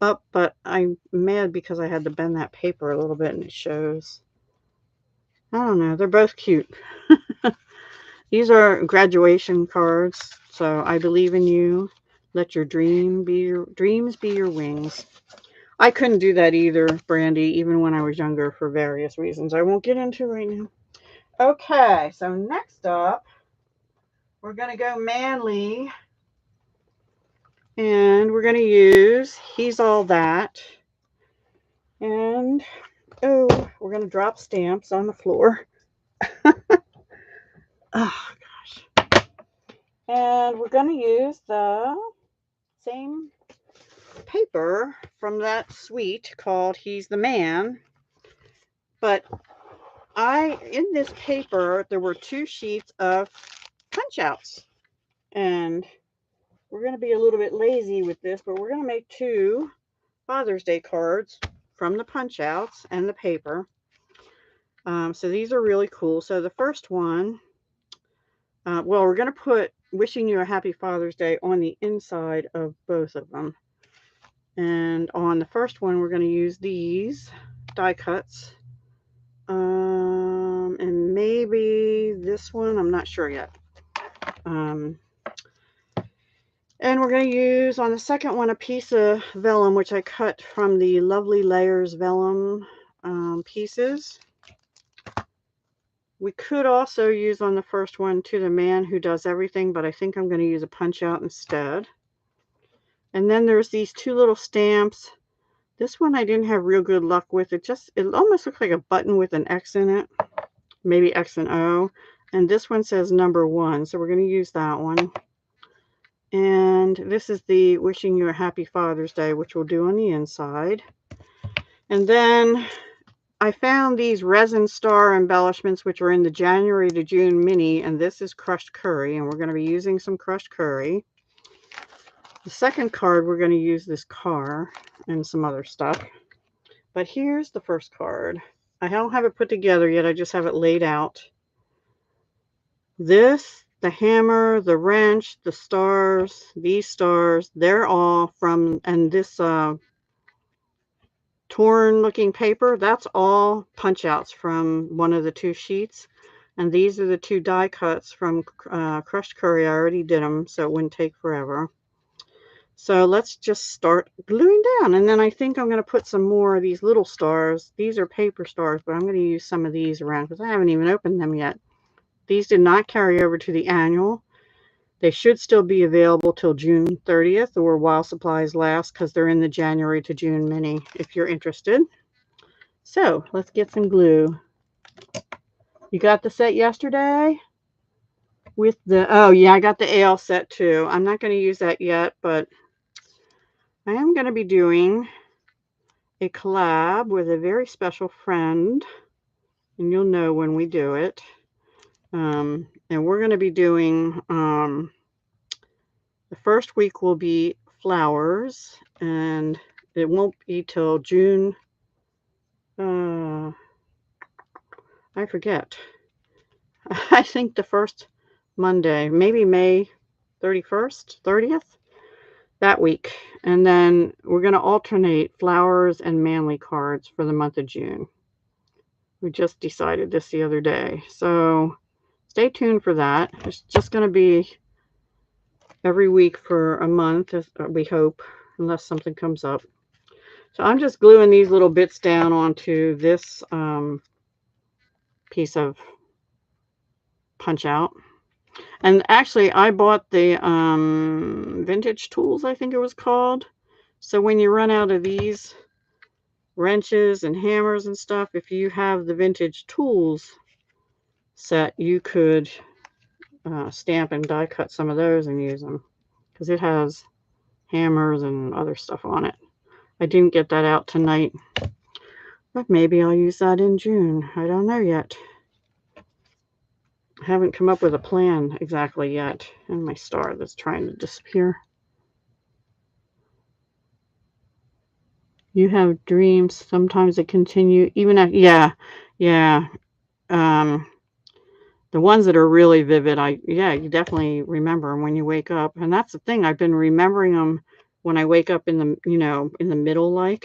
up, but I'm mad because I had to bend that paper a little bit and it shows. I don't know. They're both cute. These are graduation cards. So I believe in you. Let your dreams be your wings. I couldn't do that either, Brandy, even when I was younger for various reasons I won't get into right now. Okay, so next up, we're going to go manly. And we're going to use He's All That. And, oh, we're going to drop stamps on the floor. Oh, gosh. And we're going to use the same paper from that suite called He's the Man. But in this paper, there were 2 sheets of punch outs. And we're going to be a little bit lazy with this, but we're going to make 2 Father's Day cards from the punch outs and the paper. So these are really cool. So the first one, well, we're going to put wishing you a happy Father's Day on the inside of both of them. And on the first one, we're going to use these die cuts. And maybe this one, I'm not sure yet. And we're going to use on the second one a piece of vellum, which I cut from the Lovely Layers vellum pieces. We could also use on the first one To the Man Who Does Everything, but I think I'm going to use a punch out instead. And then there's these 2 little stamps. This one I didn't have real good luck with. It almost looks like a button with an X in it. Maybe X and O. And this one says number 1, so we're going to use that one. And this is the Wishing You a Happy Father's Day, which we'll do on the inside. And then I found these resin star embellishments, which are in the January to June mini, and this is crushed curry, and we're going to be using some crushed curry. The second card, we're going to use this car and some other stuff. But here's the first card. I don't have it put together yet. I just have it laid out. This, the hammer, the wrench, the stars, these stars, they're all from, and this torn looking paper, that's all punch outs from one of the 2 sheets. And these are the 2 die cuts from crushed curry. I already did them, so it wouldn't take forever. So let's just start gluing down. And then I think I'm going to put some more of these little stars. These are paper stars, but I'm going to use some of these around because I haven't even opened them yet. These did not carry over to the annual. They should still be available till June 30th or while supplies last because they're in the January to June mini if you're interested. So let's get some glue. You got the set yesterday? With the, oh yeah, I got the AL set too. I'm not going to use that yet, but I am going to be doing a collab with a very special friend, and you'll know when we do it. And we're going to be doing, the first week will be flowers, and it won't be till June, I forget. I think the first Monday, maybe May 31st, 30th, that week. And then we're going to alternate flowers and manly cards for the month of June. We just decided this the other day. So stay tuned for that. It's just going to be every week for a month, we hope, unless something comes up. So I'm just gluing these little bits down onto this piece of punch out. And actually, I bought the Vintage Tools, I think it was called. So when you run out of these wrenches and hammers and stuff, if you have the Vintage Tools set, you could stamp and die cut some of those and use them, because it has hammers and other stuff on it. I didn't get that out tonight, but maybe I'll use that in June. I don't know yet. I haven't come up with a plan exactly yet. And my star that's trying to disappear. You have dreams. Sometimes they continue even after, yeah. The ones that are really vivid, you definitely remember them when you wake up. And that's the thing. I've been remembering them when I wake up in the middle, like,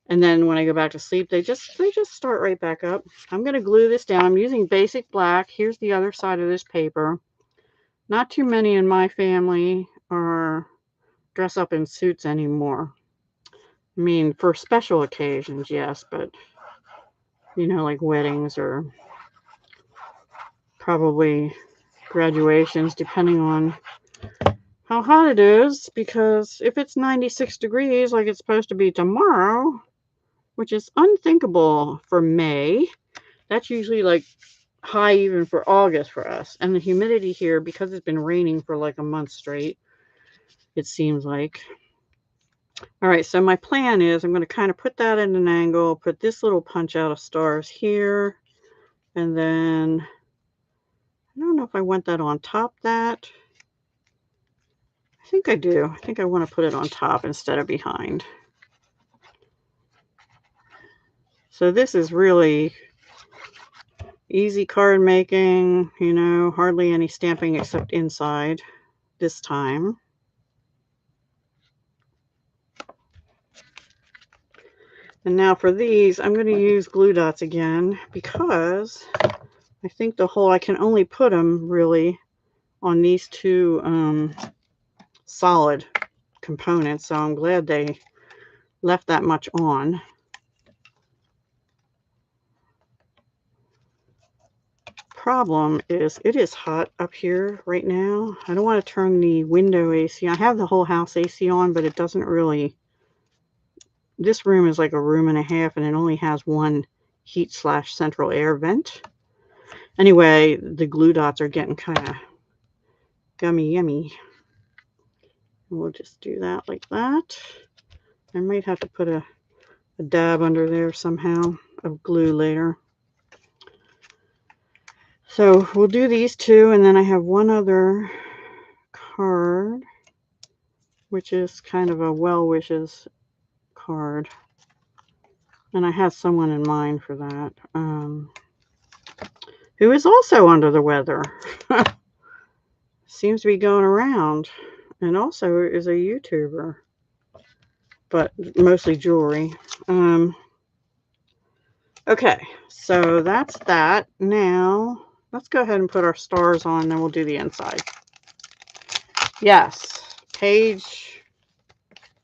and then when I go back to sleep, they just start right back up. I'm going to glue this down. I'm using basic black. Here's the other side of this paper. Not too many in my family are dress up in suits anymore. I mean, for special occasions, yes, but like weddings or probably graduations, depending on how hot it is, because if it's 96 degrees like it's supposed to be tomorrow, which is unthinkable for May, that's usually like high even for August for us. And the humidity here, because it's been raining for like a month straight, it seems like. All right, so my plan is I'm going to kind of put that at an angle, put this little punch out of stars here, and then I don't know if I want that on top that. I think I do. I think I want to put it on top instead of behind. So this is really easy card making, hardly any stamping except inside this time. And now for these, I'm going to use glue dots again, because I think I can only put them really on these two solid components. So I'm glad they left that much on. Problem is, it is hot up here right now. I don't want to turn the window AC. I have the whole house AC on, but it doesn't really. This room is like a room and a half, and it only has one heat/central air vent. Anyway, the glue dots are getting kind of gummy yummy. We'll just do that like that. I might have to put a dab under there somehow of glue later. So we'll do these two, and then I have one other card, which is kind of a well wishes card. And I have someone in mind for that, who is also under the weather. Seems to be going around, and also is a YouTuber, but mostly jewelry. Okay, so that's that. Now let's go ahead and put our stars on, then we'll do the inside. Yes, Paige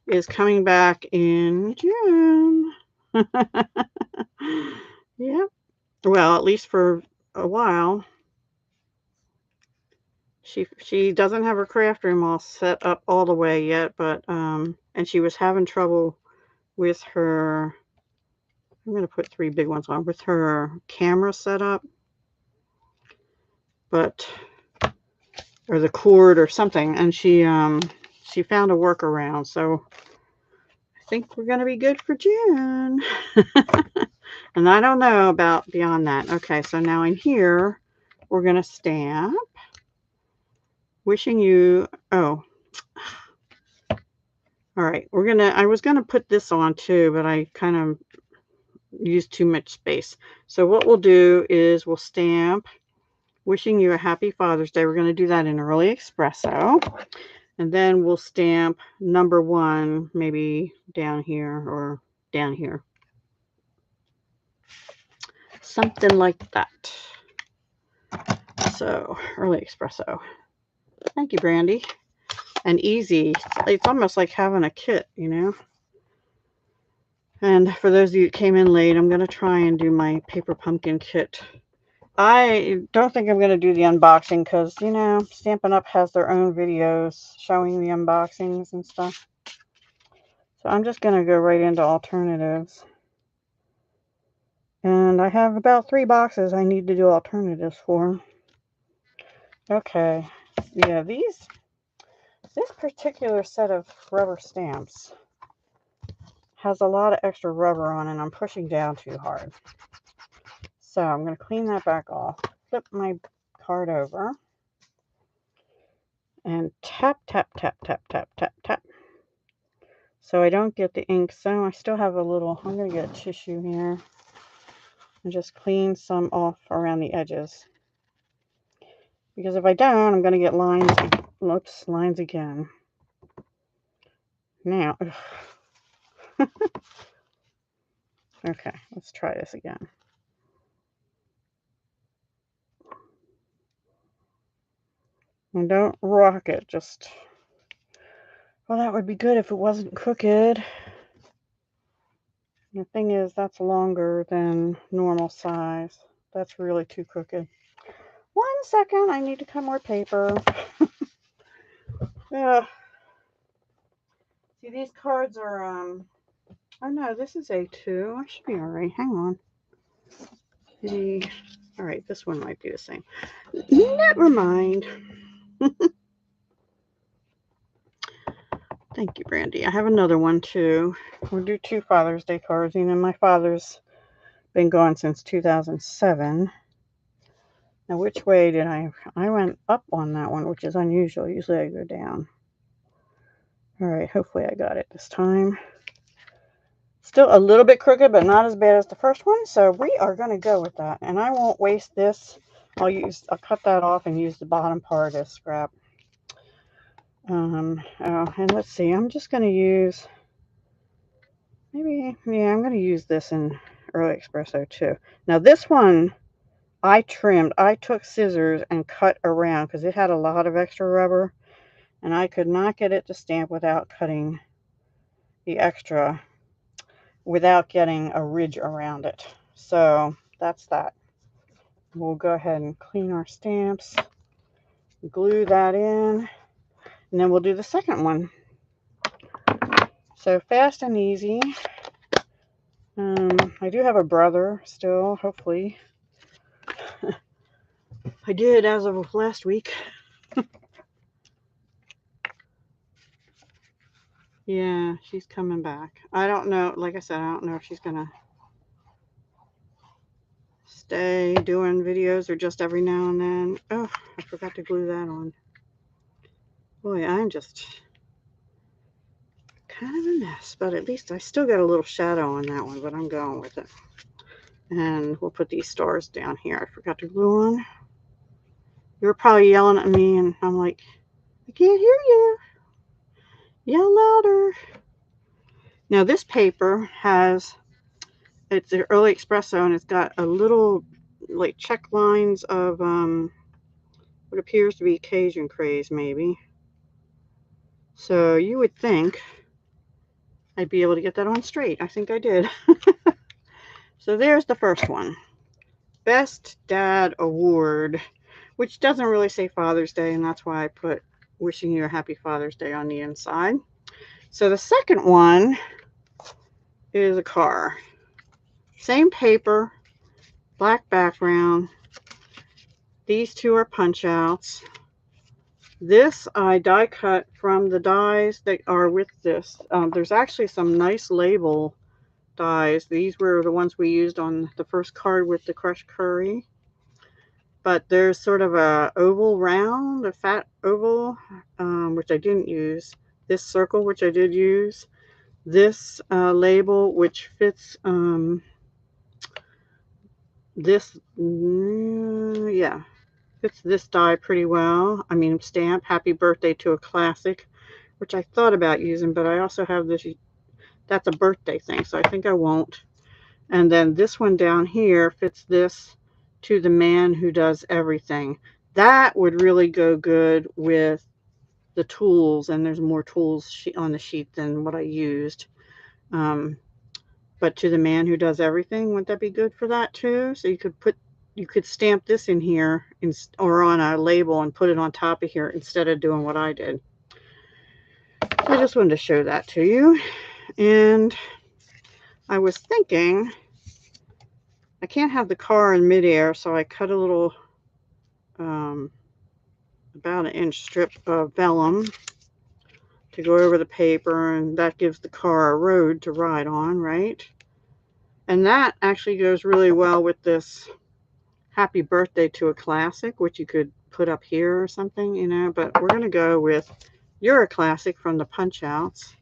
is coming back in June. Yep. Well, at least for a while. She doesn't have her craft room all set up all the way yet, but and she was having trouble with her. I'm going to put 3 big ones on with her camera setup, or the cord or something, and she found a workaround. So I think we're going to be good for June. And I don't know about beyond that. Okay, so now in here we're going to stamp wishing you. Oh, all right, I was going to put this on too, but I kind of used too much space. So what we'll do is we'll stamp wishing you a happy Father's Day. We're going to do that in early espresso, and then we'll stamp number 1 maybe down here or down here, something like that. So early espresso. Thank you, Brandy. And easy. It's almost like having a kit, And for those of you that came in late, I'm going to try and do my paper pumpkin kit. I don't think I'm going to do the unboxing because, you know, Stampin' Up! Has their own videos showing the unboxings and stuff. So I'm just going to go right into alternatives. And I have about 3 boxes I need to do alternatives for. Okay. Yeah, this particular set of rubber stamps has a lot of extra rubber on it, and I'm pushing down too hard. So I'm going to clean that back off, flip my card over, and tap, tap, tap, tap, tap, tap, tap. So I don't get the ink. So I still have a little, I'm going to get a tissue here and just clean some off around the edges. Because if I don't, I'm going to get lines, lines again. Now, okay, let's try this again. And don't rock it, just, well, that would be good if it wasn't crooked. The thing is, that's longer than normal size. That's really too crooked. 1 second, I need to cut more paper. See, these cards are, oh no, this is A2. I should be all right. Hang on. All right, this one might be the same. Never mind. Thank you, Brandy. I have another one too. We'll do 2 Father's Day cards. You know, my father's been gone since 2007. Now, which way did I went up on that one, which is unusual. Usually I go down. All right, hopefully I got it this time. Still a little bit crooked, but not as bad as the first one. So we are going to go with that. And I won't waste this. I'll cut that off and use the bottom part as scrap. And let's see, I'm just going to use, I'm going to use this in Early Espresso too. Now this one, I took scissors and cut around because it had a lot of extra rubber. And I could not get it to stamp without cutting the extra, without getting a ridge around it. So that's that. We'll go ahead and clean our stamps, glue that in, and then we'll do the second one. So fast and easy. I do have a brother still, hopefully. I did as of last week. Yeah, she's coming back. I don't know, like I said, I don't know if she's gonna stay doing videos or just every now and then. Oh, I forgot to glue that on. Boy, I'm just kind of a mess, but at least I still got a little shadow on that one, but I'm going with it. And we'll put these stars down here. I forgot to glue on. You were probably yelling at me, and I'm like, I can't hear you. Yell louder. Now this paper it's an Early Espresso, and it's got a little like check lines of what appears to be Cajun craze, maybe. So you would think I'd be able to get that on straight. I think I did. So there's the first one. Best Dad Award, which doesn't really say Father's Day, and that's why I put wishing you a happy Father's Day on the inside. So the second one is a car. Same paper, black background. These 2 are punch outs. This I die cut from the dies that are with this. There's actually some nice label dies. These were the ones we used on the first card with the crushed curry. But there's sort of a oval round, a fat oval, which I didn't use. This circle, which I did use. This label, which fits this, yeah, fits this die pretty well. I mean, stamp Happy Birthday to a Classic, which I thought about using, but I also have this, that's a birthday thing, so I think I won't. And then this one down here fits this to the Man Who Does Everything. That would really go good with the tools, and there's more tools on the sheet than what I used. But but to the man who does everything. Wouldn't that be good for that too? So you could stamp this in here or on a label and put it on top of here instead of doing what I did. So I just wanted to show that to you. And I was thinking, I can't have the car in midair, so I cut a little, about an inch strip of vellum to go over the paper, and that gives the car a road to ride on, right? And that actually goes really well with this Happy Birthday to a Classic, which you could put up here or something, you know, but we're going to go with You're a Classic from the Punch Outs.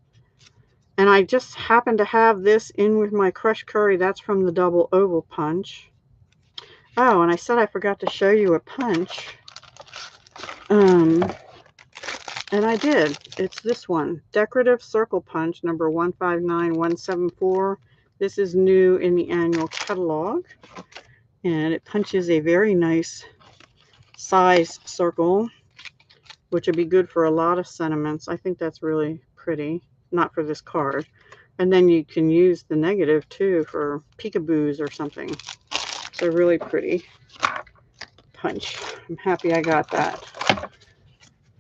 And I just happen to have this in with my crushed curry. That's from the double oval punch. Oh, and I said I forgot to show you a punch. And I did. It's this one, Decorative Circle Punch, number 159174. This is new in the annual catalog. And it punches a very nice size circle, which would be good for a lot of sentiments. I think that's really pretty. Not for this card. And then you can use the negative too for peekaboos or something. So really pretty punch. I'm happy I got that.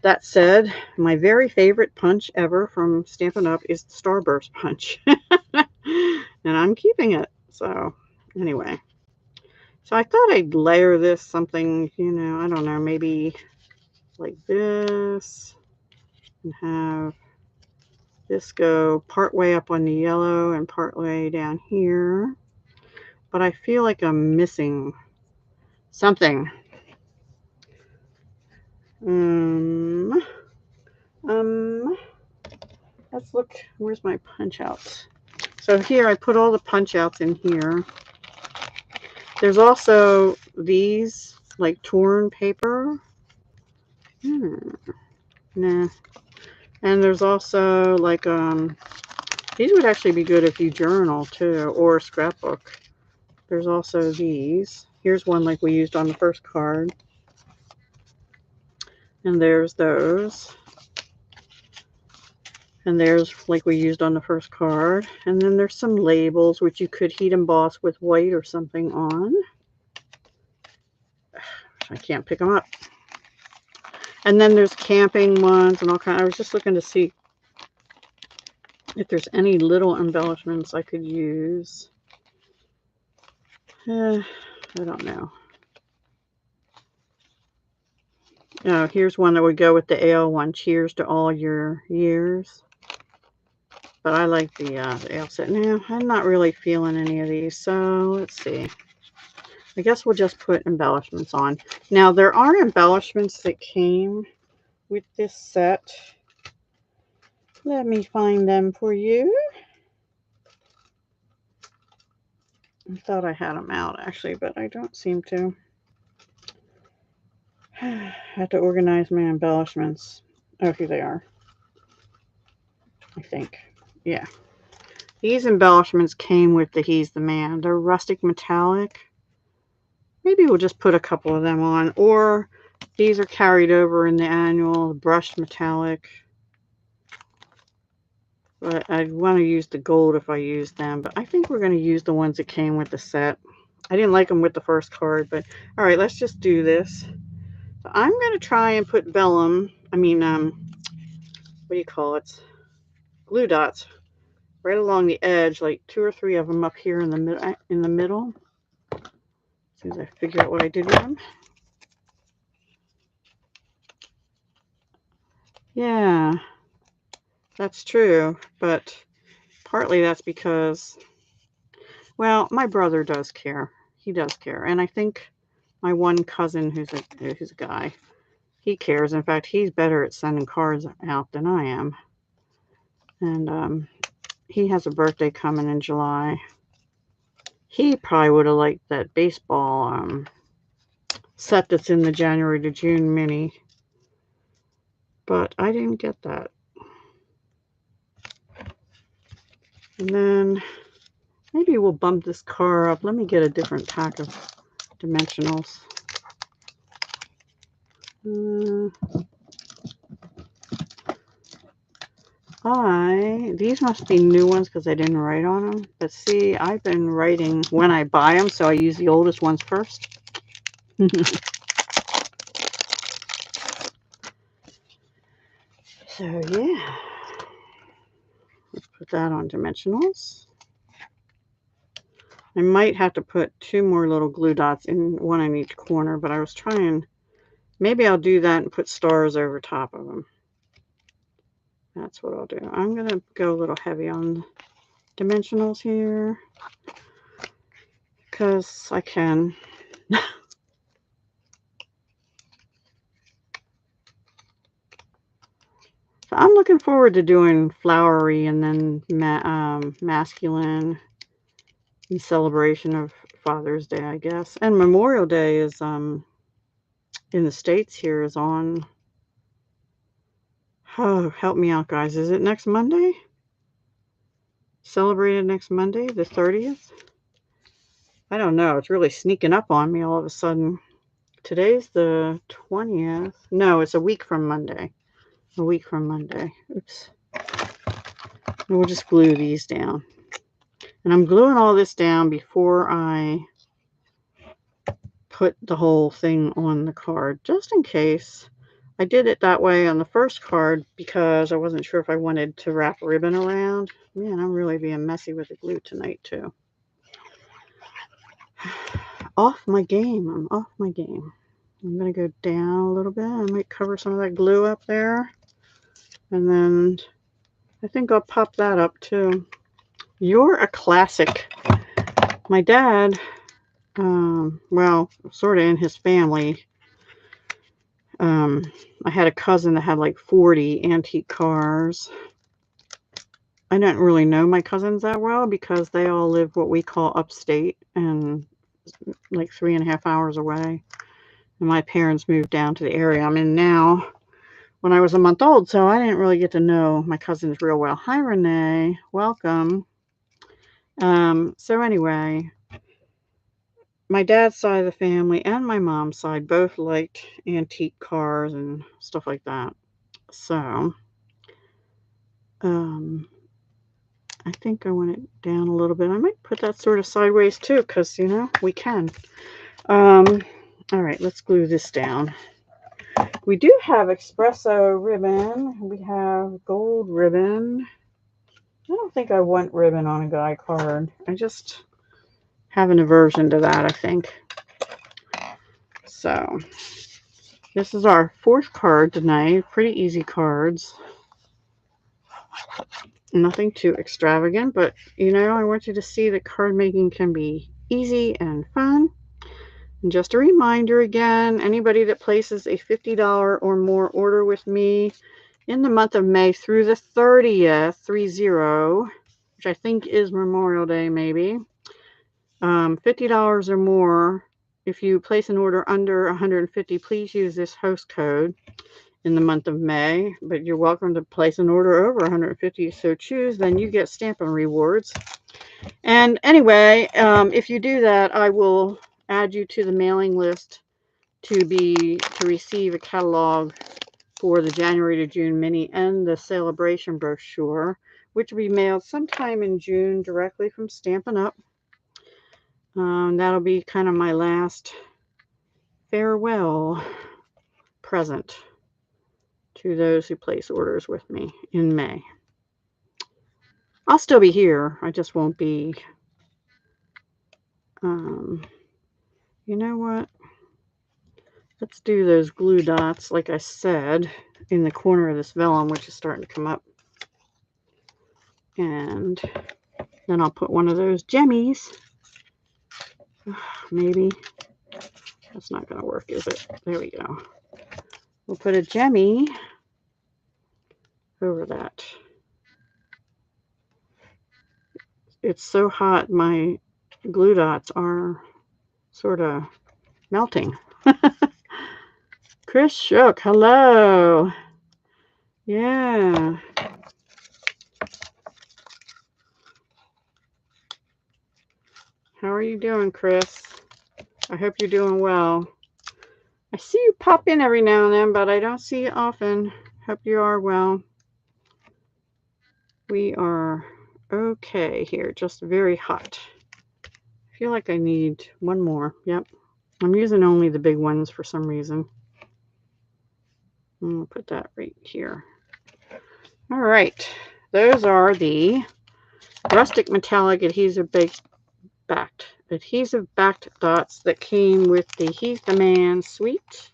That said, my very favorite punch ever from Stampin' Up! Is the Starburst punch. And I'm keeping it. So anyway. So I thought I'd layer this something, you know, I don't know, maybe like this. And have this go part way up on the yellow and part way down here. But I feel like I'm missing something. Let's look. Where's my punch outs? So here I put all the punch outs in here. There's also these like torn paper. Nah. And there's also like these would actually be good if you journal too or scrapbook. There's also these. Here's one like we used on the first card. And there's those. And there's like we used on the first card. And then there's some labels which you could heat emboss with white or something on. I can't pick them up. And then there's camping ones and all kinds. I was just looking to see if there's any little embellishments I could use. I don't know. Oh, here's one that would go with the ale one. Cheers to all your years. But I like the ale set. Now, I'm not really feeling any of these, so let's see. I guess we'll just put embellishments on. Now, there are embellishments that came with this set. Let me find them for you. I thought I had them out, actually, but I don't seem to. I have to organize my embellishments. Oh, here they are. I think. Yeah. These embellishments came with the He's the Man. They're rustic metallic. Maybe we'll just put a couple of them on. Or these are carried over in the annual brushed metallic. But I'd want to use the gold if I use them. But I think we're going to use the ones that came with the set. I didn't like them with the first card. But all right, let's just do this. So I'm going to try and put vellum. I mean, what do you call it? Glue dots. Right along the edge, like 2 or 3 of them up here in the middle. As soon as I figure out what I did with them. Yeah, that's true, but partly that's because, well, my brother does care. He does care, and I think my one cousin, who's a guy, he cares. In fact, he's better at sending cards out than I am, and he has a birthday coming in July. He probably would have liked that baseball set that's in the January to June mini. But I didn't get that. And then maybe we'll bump this car up. Let me get a different pack of dimensionals. These must be new ones because I didn't write on them. But see, I've been writing when I buy them, so I use the oldest ones first. So yeah, let's put that on dimensionals. I might have to put 2 more little glue dots in, one in each corner, but I was trying, maybe I'll do that and put stars over top of them. That's what I'll do. I'm going to go a little heavy on dimensionals here because I can. So I'm looking forward to doing flowery and then masculine in celebration of Father's Day, I guess. And Memorial Day is in the States here is on, oh, help me out, guys. Is it next Monday? Celebrated next Monday, the 30th? I don't know. It's really sneaking up on me all of a sudden. Today's the 20th. No, it's a week from Monday. A week from Monday. Oops. And we'll just glue these down. And I'm gluing all this down before I put the whole thing on the card, just in case. I did it that way on the first card because I wasn't sure if I wanted to wrap ribbon around. Man, I'm really being messy with the glue tonight, too. Off my game. I'm off my game. I'm going to go down a little bit. I might cover some of that glue up there. And then I think I'll pop that up, too. You're a classic. My dad, well, sort of in his family, I had a cousin that had like 40 antique cars. I didn't really know my cousins that well because they all live what we call upstate and like 3.5 hours away. And my parents moved down to the area I'm in now when I was a month old, so I didn't really get to know my cousins real well. Hi, Renee. Welcome. So anyway, my dad's side of the family and my mom's side both liked antique cars and stuff like that. So, I think I want it down a little bit. I might put that sort of sideways too, because, you know, we can. All right, let's glue this down. We do have espresso ribbon. We have gold ribbon. I don't think I want ribbon on a guy card. I just have an aversion to that, I think. So, this is our 4th card tonight. Pretty easy cards. Nothing too extravagant, but, you know, I want you to see that card making can be easy and fun. And just a reminder again, anybody that places a $50 or more order with me in the month of May through the 30th, 30, which I think is Memorial Day maybe, $50 or more. If you place an order under 150, please use this host code in the month of May, but you're welcome to place an order over 150 if so choose. Then you get Stampin' rewards. And anyway, if you do that, I will add you to the mailing list to receive a catalog for the January to June mini and the celebration brochure, which will be mailed sometime in June directly from Stampin' Up. That'll be kind of my last farewell present to those who place orders with me in May. I'll still be here. I just won't be. You know what? Let's do those glue dots, like I said, in the corner of this vellum, which is starting to come up. And then I'll put one of those jemmies. Maybe. That's not going to work, is it? There we go. We'll put a jemmy over that. It's so hot, my glue dots are sort of melting. Chris Shook, hello. Yeah. How are you doing, Chris? I hope you're doing well. I see you pop in every now and then, but I don't see you often. Hope you are well. we are okay here. Just very hot. I feel like I need one more. Yep. I'm using only the big ones for some reason. I'm going to put that right here. All right. Those are the rustic metallic adhesive backed dots that came with the He's the Man suite,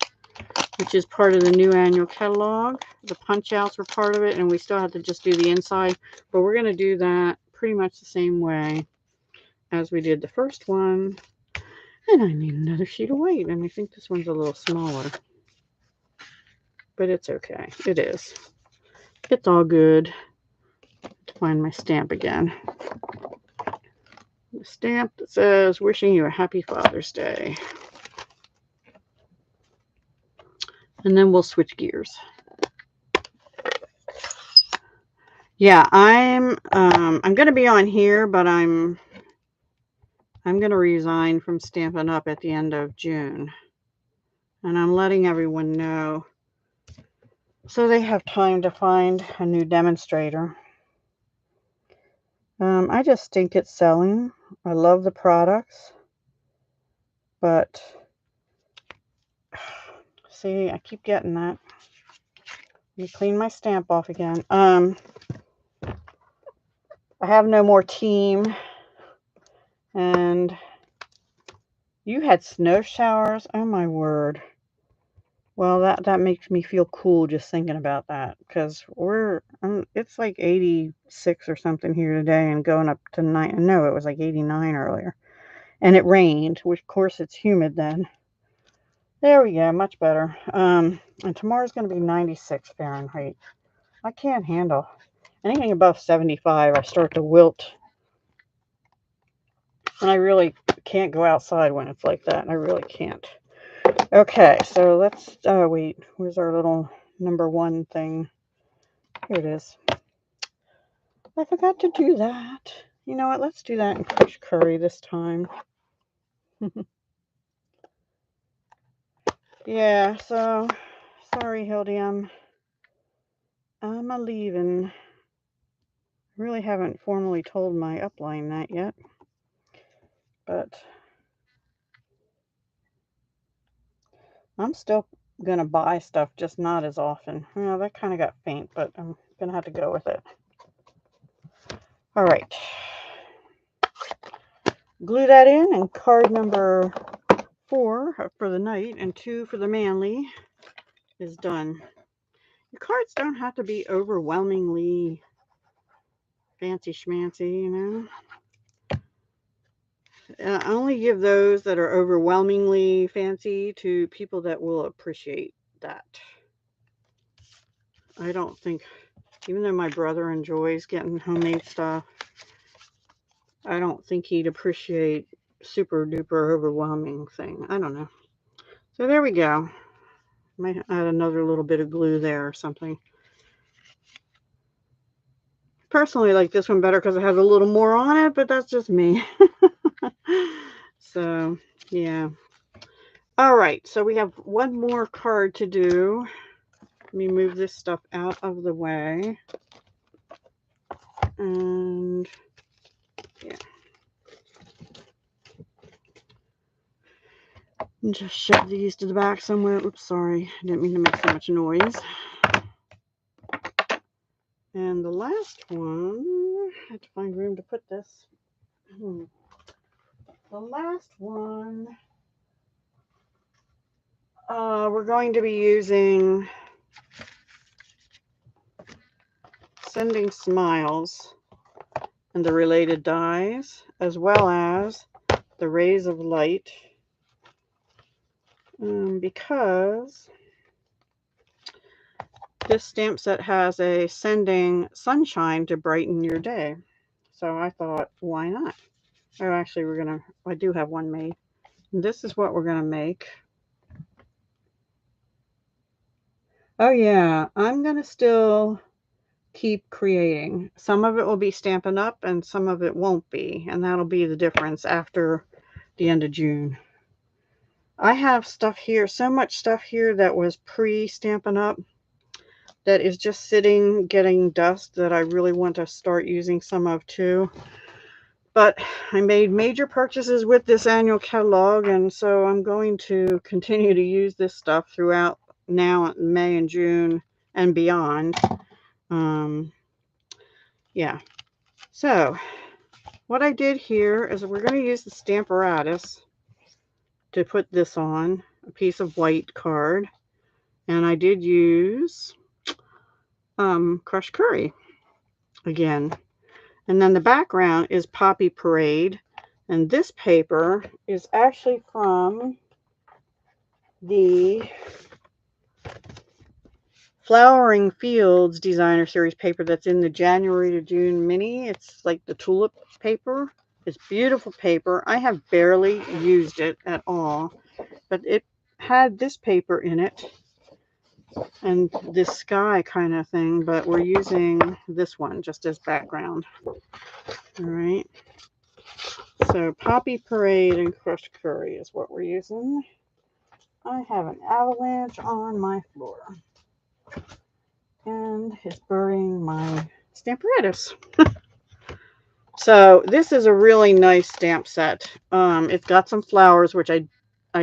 which is part of the new annual catalog. The punch outs were part of it, and we still have to just do the inside, but we're going to do that pretty much the same way as we did the first one. And I need another sheet of white, and I think this one's a little smaller, but it's okay. It is. It's all good. To find my stamp again. The stamp that says, wishing you a happy Father's Day. And then we'll switch gears. Yeah, I'm going to be on here, but I'm going to resign from Stampin' Up! At the end of June. And I'm letting everyone know so they have time to find a new demonstrator. I just think it's selling. I love the products. But, see, I keep getting that. Let me clean my stamp off again. I have no more team. And you had snow showers? Oh, my word. Well, that makes me feel cool just thinking about that, because it's like 86 or something here today and going up to 9. No, it was like 89 earlier. And it rained, which of course it's humid then. There we go, much better. And tomorrow's going to be 96 Fahrenheit. I can't handle anything above 75. I start to wilt. And I really can't go outside when it's like that. I really can't. Okay, so let's, wait, where's our little number 1 thing? Here it is. I forgot to do that. You know what, let's do that in fish curry this time. Yeah, so, sorry, Hildy, I'm a-leaving. Really haven't formally told my upline that yet. But I'm still gonna buy stuff, just not as often. Well, that kind of got faint, but I'm gonna have to go with it. All right. Glue that in, and card number 4 for the night and 2 for the manly is done. Your cards don't have to be overwhelmingly fancy schmancy, you know. I only give those that are overwhelmingly fancy to people that will appreciate that. I don't think, even though my brother enjoys getting homemade stuff, I don't think he'd appreciate super duper overwhelming thing. I don't know. So there we go. Might add another little bit of glue there or something. Personally, I like this one better because it has a little more on it, but that's just me. So, yeah. All right, so we have one more card to do. Let me move this stuff out of the way. And, yeah. And just shove these to the back somewhere. Oops, sorry. I didn't mean to make so much noise. And the last one, I had to find room to put this. The last one, we're going to be using Sending Smiles and the related dies, as well as the Rays of Light, because this stamp set has a Sending Sunshine to brighten your day. So I thought, why not? Oh, actually, I do have one made. This is what we're going to make. Oh yeah, I'm going to still keep creating. Some of it will be Stampin' Up! And some of it won't be. And that'll be the difference after the end of June. I have stuff here, so much stuff here that was pre-Stampin' Up! that is just sitting getting dust that I really want to start using some of too. But I made major purchases with this annual catalog, and so I'm going to continue to use this stuff throughout now May and June and beyond. Yeah. So what I did here is we're going to use the Stamparatus to put this on, a piece of white card. And I did use crushed curry again. And then the background is Poppy Parade. And this paper is actually from the Flowering Fields Designer Series paper that's in the January to June mini. It's like the tulip paper. It's beautiful paper. I have barely used it at all, but it had this paper in it and this sky kind of thing, but we're using this one just as background. All right. So Poppy Parade and crushed curry is what we're using. I have an avalanche on my floor. And it's burying my Stamparatus. So this is a really nice stamp set. It's got some flowers, which I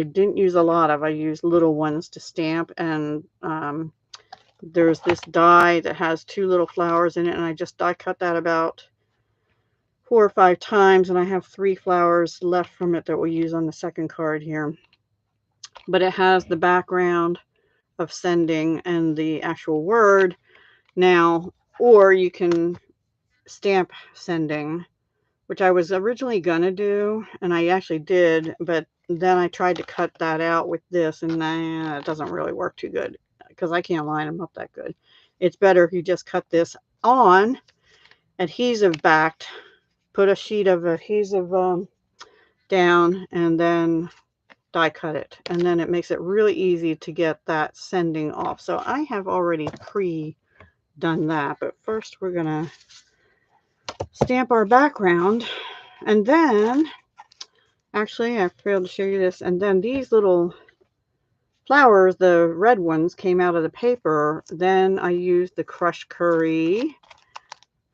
didn't use a lot of. I used little ones to stamp, and there's this die that has 2 little flowers in it, and I just die cut that about 4 or 5 times, and I have 3 flowers left from it that we'll use on the second card here. But it has the background of sending and the actual word now, or you can stamp sending, which I was originally gonna do, and I actually did, but then I tried to cut that out with this, and it doesn't really work too good because I can't line them up that good. It's better if you just cut this on, adhesive backed, put a sheet of adhesive down, and then die cut it, and then it makes it really easy to get that sending off. So I have already done that, but first we're gonna stamp our background, and then actually I failed to show you this, and then these little flowers, the red ones, came out of the paper. Then I used the crushed curry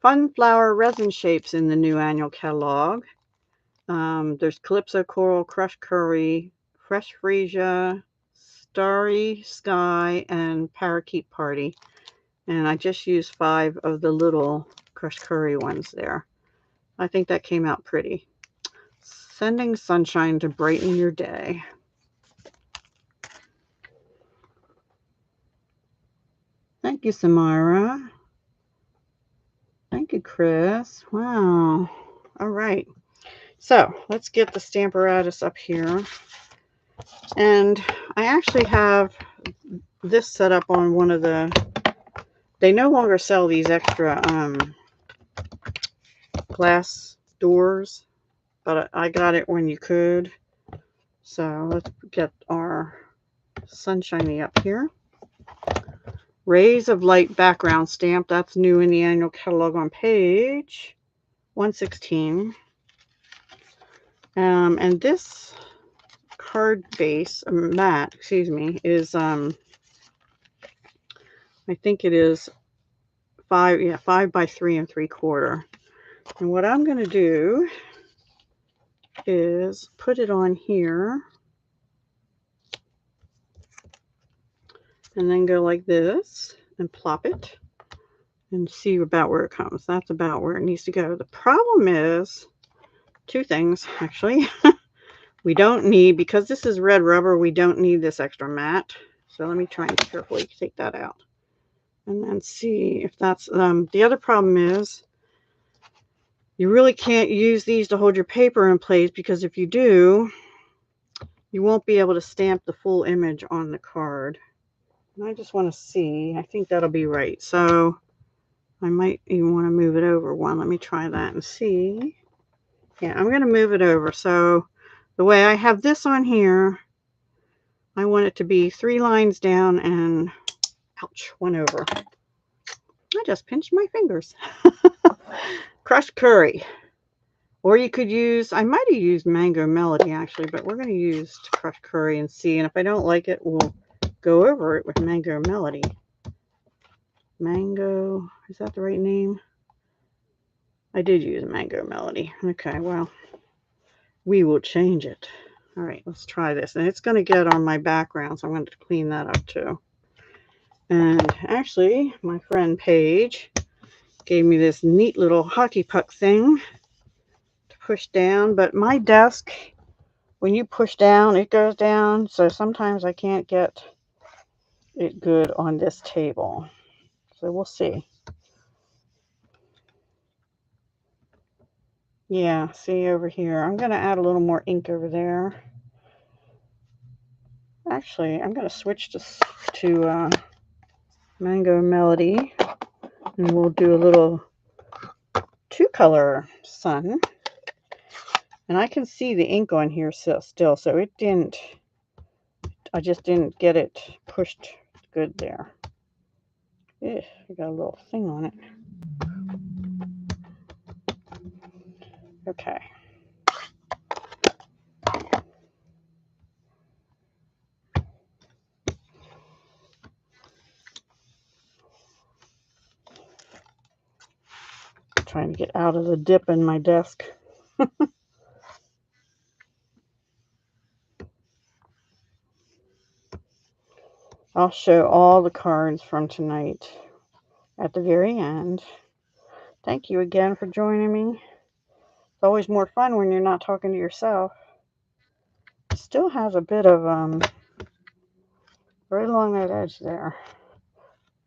fun flower resin shapes in the new annual catalog. There's Calypso Coral, crushed curry, fresh freesia, starry sky, and parakeet party. And I just used 5 of the little crushed curry ones there. I think that came out pretty. Sending sunshine to brighten your day. Thank you, Samara. Thank you, Chris. Wow. All right. So let's get the Stamparatus up here. And I actually have this set up on one of the, they no longer sell these extra glass doors, but I got it when you could. So let's get our sunshiny up here. Rays of Light background stamp. That's new in the annual catalog on page 116. And this card base, mat, excuse me, is I think it is 5 by 3 3/4. And what I'm going to do is put it on here and then go like this and plop it and see about where it comes. That's about where it needs to go. The problem is 2 things, actually. We don't need, because this is red rubber, we don't need this extra mat. So let me try and carefully take that out and then see if that's, the other problem is you really can't use these to hold your paper in place, because if you do, you won't be able to stamp the full image on the card. And I just want to see, I think that'll be right. So I might even want to move it over one. Let me try that and see. Yeah, I'm going to move it over. So the way I have this on here, I want it to be 3 lines down and, ouch, 1 over. I just pinched my fingers. Crushed curry. Or you could use, I might have used Mango Melody actually, but we're going to use crushed curry and see. And if I don't like it, we'll go over it with Mango Melody. Mango. Is that the right name? I did use Mango Melody. Okay, well, we will change it. All right, let's try this. And it's going to get on my background, so I'm going to clean that up too. And actually, my friend Paige gave me this neat little hockey puck thing to push down. But my desk, when you push down, it goes down. So sometimes I can't get it good on this table. So we'll see. Yeah, see over here. I'm going to add a little more ink over there. Actually, I'm going to switch to Mango Melody. And we'll do a little two-color sun. And I can see the ink on here still, so it didn't, I just didn't get it pushed good there. I got a little thing on it. Okay. Trying to get out of the dip in my desk. I'll show all the cards from tonight at the very end. Thank you again for joining me. It's always more fun when you're not talking to yourself. It still has a bit of, right along that edge there,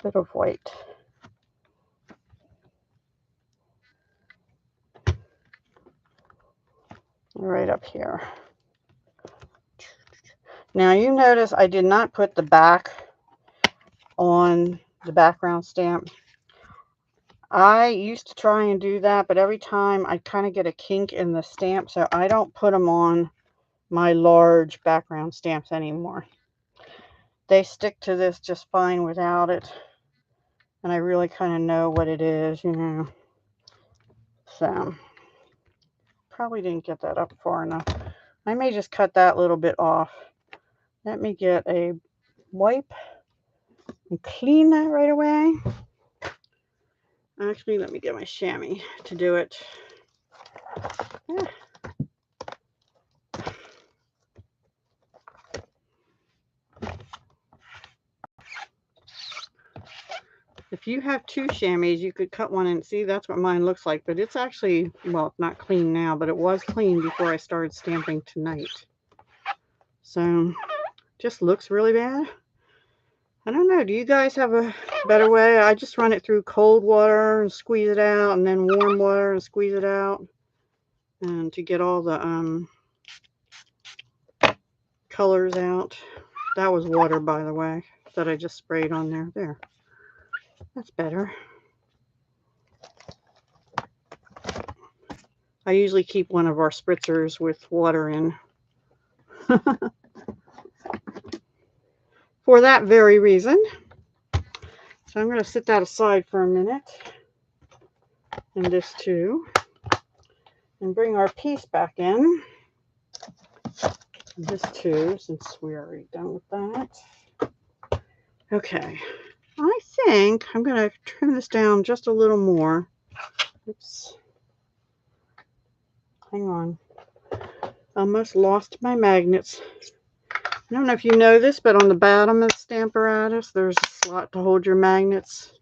bit of white. Right up here. Now you notice I did not put the back on the background stamp. I used to try and do that, but every time I kind of get a kink in the stamp, so I don't put them on my large background stamps anymore. They stick to this just fine without it, and I really kind of know what it is, you know. So, probably didn't get that up far enough. I may just cut that little bit off. Let me get a wipe and clean that right away. Actually, let me get my chamois to do it. Yeah. If you have two chamois, you could cut one and see that's what mine looks like. But it's actually, well, it's not clean now, but it was clean before I started stamping tonight. So, just looks really bad. I don't know. Do you guys have a better way? I just run it through cold water and squeeze it out, and then warm water and squeeze it out, and to get all the colors out. That was water, by the way, that I just sprayed on there. There. That's better. I usually keep one of our spritzers with water in. For that very reason. So I'm going to set that aside for a minute. And this too. And bring our piece back in. And this too, since we're already done with that. Okay. I think I'm going to trim this down just a little more. Oops. Hang on. Almost lost my magnets. I don't know if you know this, but on the bottom of the Stamparatus, there's a slot to hold your magnets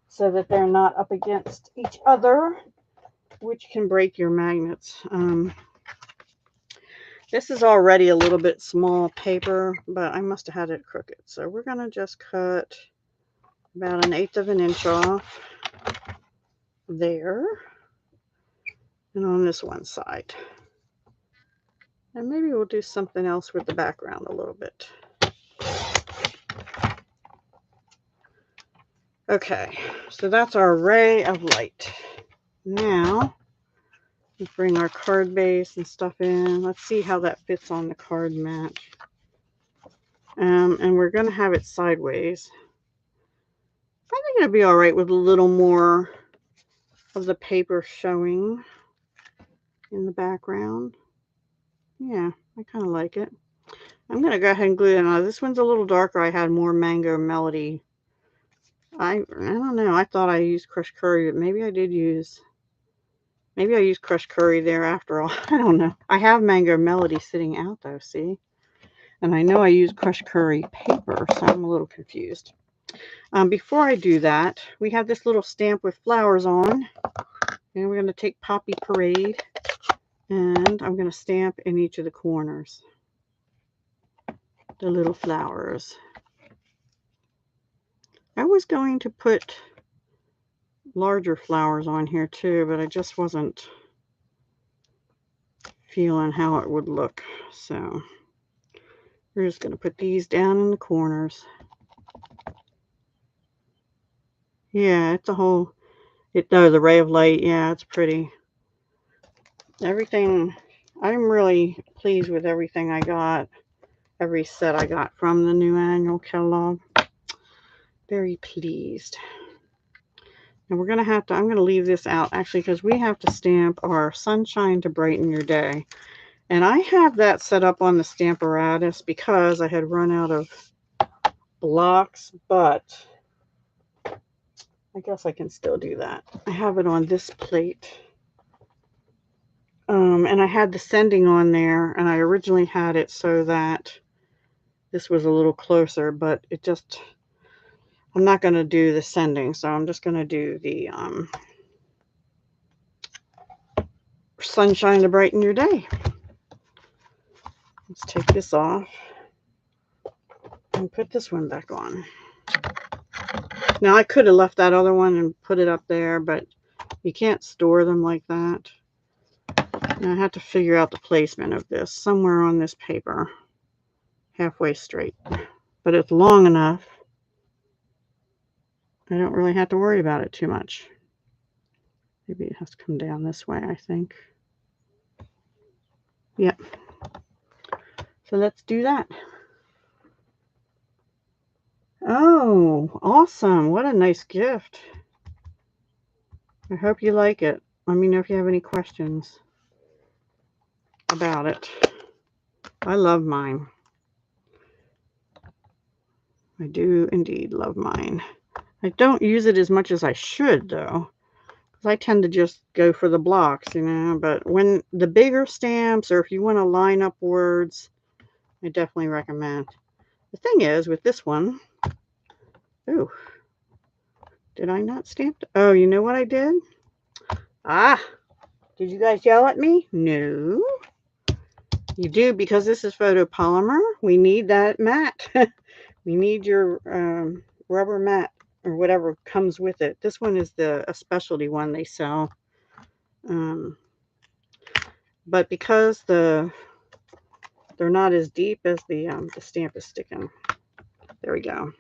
so that they're not up against each other, which can break your magnets. This is already a little bit small paper, but I must have had it crooked. So we're going to just cut about 1/8 of an inch off there and on this one side. And maybe we'll do something else with the background a little bit. Okay, so that's our ray of light. Now, let's bring our card base and stuff in. Let's see how that fits on the card mat. And we're going to have it sideways. I think it'll be all right with a little more of the paper showing in the background. Yeah, I kind of like it. I'm going to go ahead and glue it on. This one's a little darker. I had more Mango Melody I don't know. I thought I used crushed curry, but maybe I did use... Maybe I used crushed curry there after all. I don't know. I have Mango Melody sitting out though, see? And I know I used crushed curry paper, so I'm a little confused. Before I do that, we have this little stamp with flowers on. And we're going to take Poppy Parade. And I'm going to stamp in each of the corners. The little flowers. I was going to put larger flowers on here too, but I just wasn't feeling how it would look. So we're just going to put these down in the corners. Yeah, it's a whole... Oh, the ray of light. Yeah, it's pretty. Everything... I'm really pleased with everything I got. Every set I got from the new annual catalog. Very pleased. And we're going to have to... I'm going to leave this out, actually, because we have to stamp our Sunshine to Brighten Your Day. And I have that set up on the Stamparatus because I had run out of blocks, but I guess I can still do that. I have it on this plate. And I had the sending on there, and I originally had it so that this was a little closer, but it just... I'm not going to do the sending, so I'm just going to do the Sunshine to Brighten Your Day. Let's take this off and put this one back on. Now, I could have left that other one and put it up there, but you can't store them like that. And I have to figure out the placement of this somewhere on this paper, halfway straight. But it's long enough. I don't really have to worry about it too much. Maybe it has to come down this way, I think. Yep. So let's do that. Oh, awesome. What a nice gift. I hope you like it. Let me know if you have any questions about it. I love mine. I do indeed love mine. I don't use it as much as I should, though, because I tend to just go for the blocks, you know. But when the bigger stamps, or if you want to line up words, I definitely recommend. The thing is, with this one, oh, did I not stamp it? Oh, you know what I did? Ah, did you guys yell at me? No. You do, because this is photopolymer. We need that mat. We need your rubber mat or whatever comes with it. This one is a specialty one they sell. But because they're not as deep as the stamp is sticking. There we go.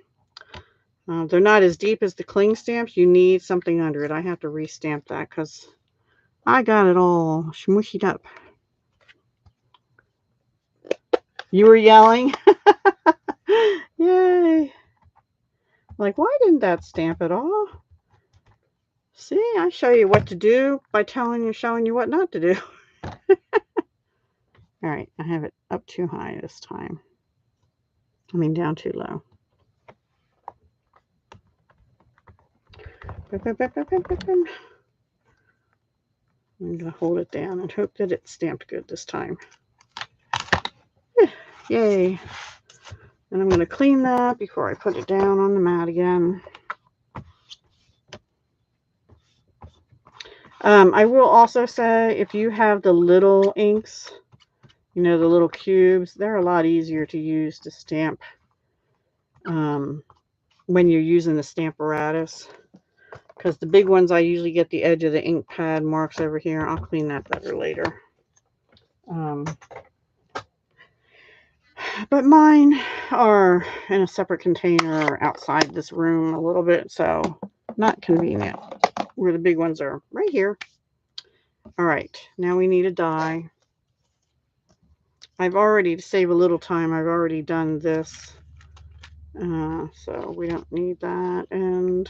They're not as deep as the cling stamps. You need something under it. I have to restamp that because I got it all smooshed up. You were yelling? Yay. Like, why didn't that stamp at all? See, I show you what to do by showing you what not to do. All right, I have it up too high this time. I mean, down too low. I'm going to hold it down and hope that it's stamped good this time. Yay. And I'm going to clean that before I put it down on the mat again. I will also say, if you have the little inks, you know, the little cubes, they're a lot easier to use to stamp when you're using the Stamparatus. Because the big ones, I usually get the edge of the ink pad marks over here. I'll clean that better later. But mine are in a separate container outside this room a little bit, so not convenient. Where the big ones are right here. All right, now we need a die. I've already, to save a little time, I've already done this. So we don't need that. And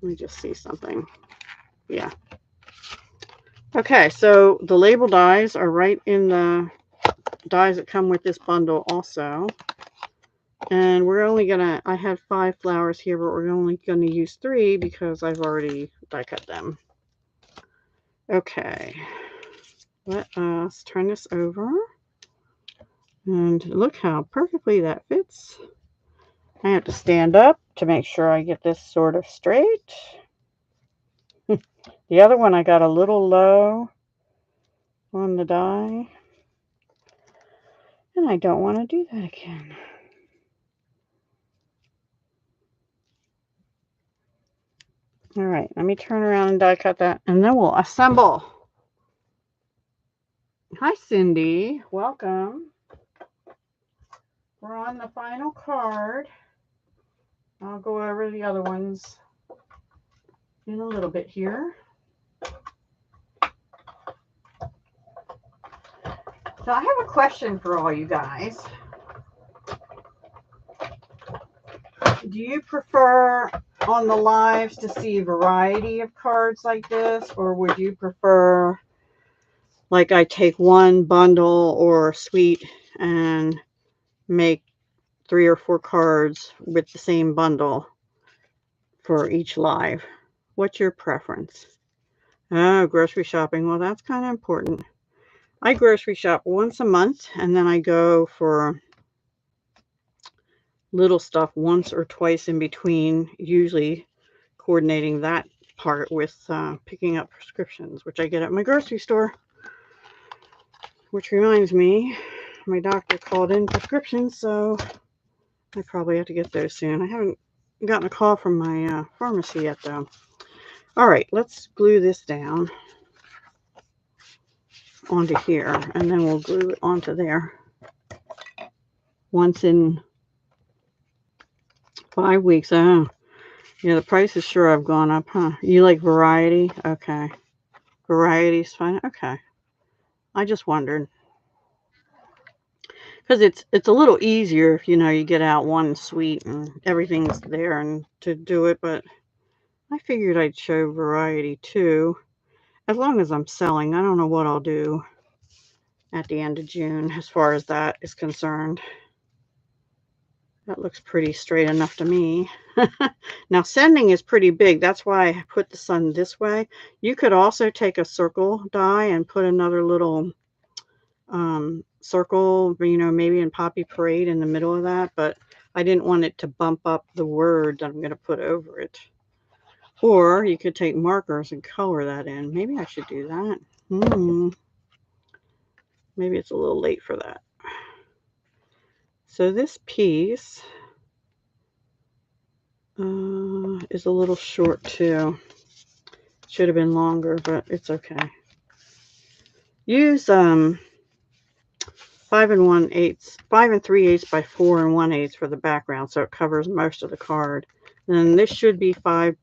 let me just see something. Yeah. Okay, so the label dies are right in the dies that come with this bundle also. And we're only gonna, I had 5 flowers here, but we're only gonna use 3 because I've already die cut them. Okay, let us turn this over. And look how perfectly that fits. I have to stand up to make sure I get this sort of straight. The other one I got a little low on the die. And I don't want to do that again. All right, let me turn around and die cut that, and then we'll assemble. Hi, Cindy. Welcome. We're on the final card. I'll go over the other ones in a little bit here. So I have a question for all you guys. Do you prefer on the lives to see a variety of cards like this, or would you prefer like I take one bundle or suite and make 3 or 4 cards with the same bundle for each live? What's your preference? Oh, grocery shopping. Well, that's kind of important. I grocery shop once a month, and then I go for little stuff once or twice in between, usually coordinating that part with picking up prescriptions, which I get at my grocery store. Which reminds me, my doctor called in prescriptions, so I probably have to get those soon. I haven't gotten a call from my pharmacy yet, though. All right, let's glue this down onto here, and then we'll glue it onto there. Once in 5 weeks. Oh, yeah, the prices sure have gone up, huh? You like variety? Okay. Variety's fine. Okay. I just wondered. Because it's a little easier if, you get out one suite and everything's there and to do it, but I figured I'd show variety too. As long as I'm selling, I don't know what I'll do at the end of June as far as that is concerned. That looks pretty straight enough to me. Now, sending is pretty big. That's why I put the sun this way. You could also take a circle die and put another little circle, maybe in Poppy Parade in the middle of that, but I didn't want it to bump up the word that I'm going to put over it. Or you could take markers and color that in. Maybe I should do that. Maybe it's a little late for that. So this piece is a little short too. Should have been longer, but it's okay. Use 5 3/8 by 4 1/8 for the background, so it covers most of the card. And this should be 5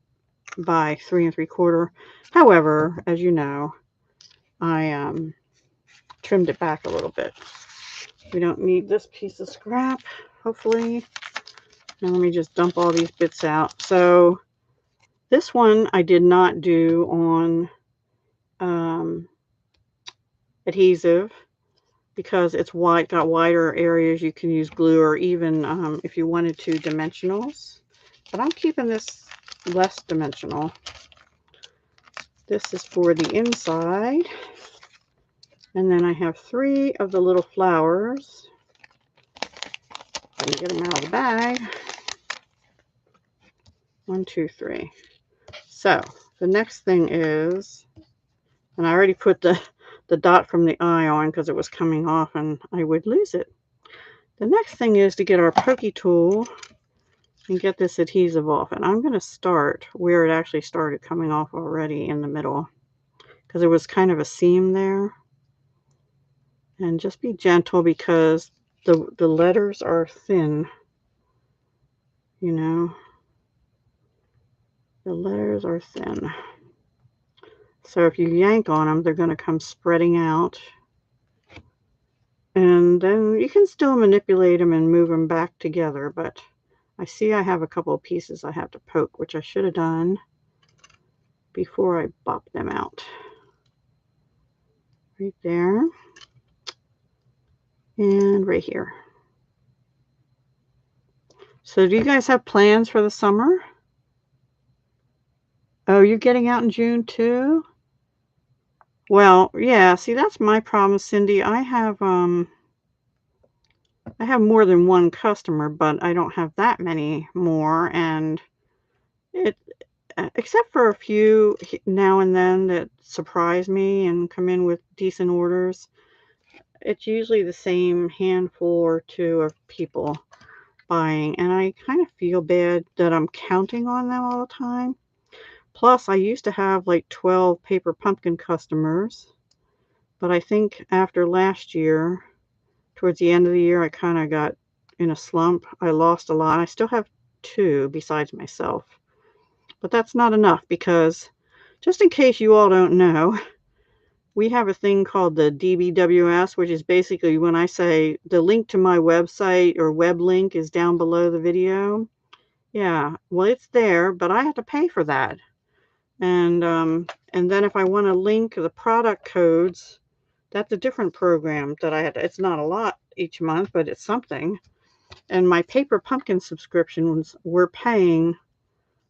by 3 3/4. However, as you know, I trimmed it back a little bit. We don't need this piece of scrap, hopefully. Now let me just dump all these bits out. So this one I did not do on adhesive because it's wide, got wider areas. You can use glue or even if you wanted to, dimensionals. But I'm keeping this less dimensional. This is for the inside. And then I have 3 of the little flowers. Let me get them out of the bag. 1, 2, 3. So the next thing is, and I already put the dot from the eye on because it was coming off and I would lose it. The next thing is to get our pokey tool and get this adhesive off. And I'm going to start where it actually started coming off already in the middle because there was kind of a seam there. And just be gentle because the letters are thin, The letters are thin. So if you yank on them, they're going to come spreading out. And then you can still manipulate them and move them back together, but I see I have a couple of pieces I have to poke, which I should have done before I bop them out. Right there. And right here. So do you guys have plans for the summer? Oh, you're getting out in June too? Well, yeah, see that's my problem, Cindy. I have more than one customer, but I don't have that many more, and it except for a few now and then that surprise me and come in with decent orders, it's usually the same handful or two of people buying, and I kind of feel bad that I'm counting on them all the time. Plus, I used to have like 12 paper pumpkin customers, but I think after last year, towards the end of the year, I kind of got in a slump. I lost a lot. I still have two besides myself, but that's not enough because just in case you all don't know, we have a thing called the DBWS, which is basically when I say the link to my website or web link is down below the video. Yeah, well, it's there, but I have to pay for that. And then if I want to link the product codes, that's a different program that I had to, it's not a lot each month, but it's something. And my paper pumpkin subscriptions were paying,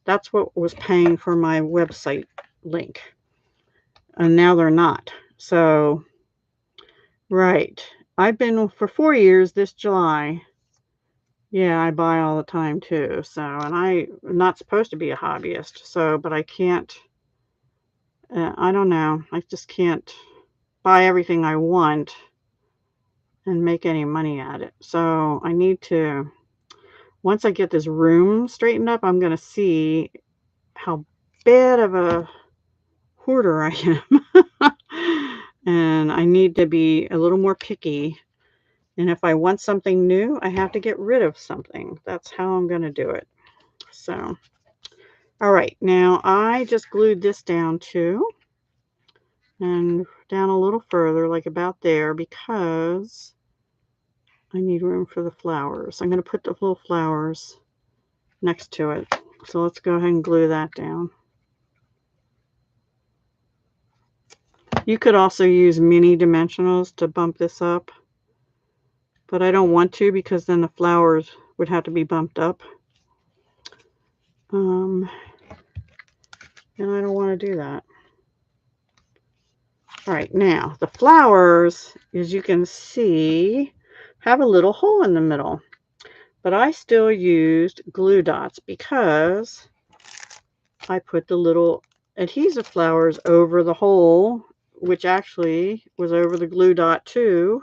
that's what was paying for my website link. And now they're not. So, right. I've been for 4 years this July. Yeah, I buy all the time too. So, and I'm not supposed to be a hobbyist. So, but I can't, I don't know. I just can't buy everything I want and make any money at it. So I need to, once I get this room straightened up, I'm going to see how bad of a hoarder I am. And I need to be a little more picky. And if I want something new, I have to get rid of something. That's how I'm going to do it. So, all right. Now I just glued this down too. And down a little further, like about there, because I need room for the flowers. I'm going to put the little flowers next to it. So let's go ahead and glue that down. You could also use mini dimensionals to bump this up, but I don't want to because then the flowers would have to be bumped up. And I don't want to do that. All right, now the flowers, as you can see, have a little hole in the middle, but I still used glue dots because I put the little adhesive flowers over the hole, which actually was over the glue dot too,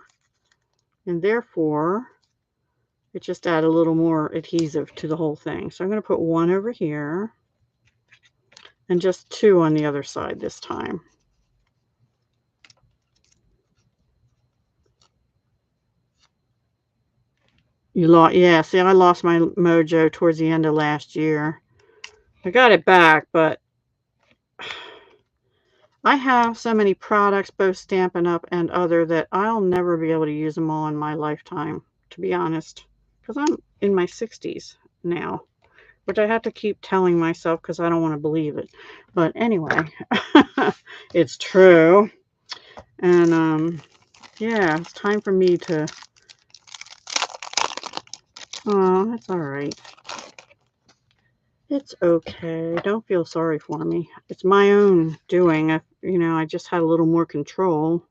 and therefore it just added a little more adhesive to the whole thing. So I'm going to put one over here and just two on the other side this time. Yeah, see, I lost my mojo towards the end of last year. I got it back, but I have so many products, both Stampin' Up and other, that I'll never be able to use them all in my lifetime, to be honest, because I'm in my 60s now, which I have to keep telling myself because I don't want to believe it. But anyway, it's true. And yeah, it's time for me to, oh, that's all right. It's okay. Don't feel sorry for me. It's my own doing. I just had a little more control.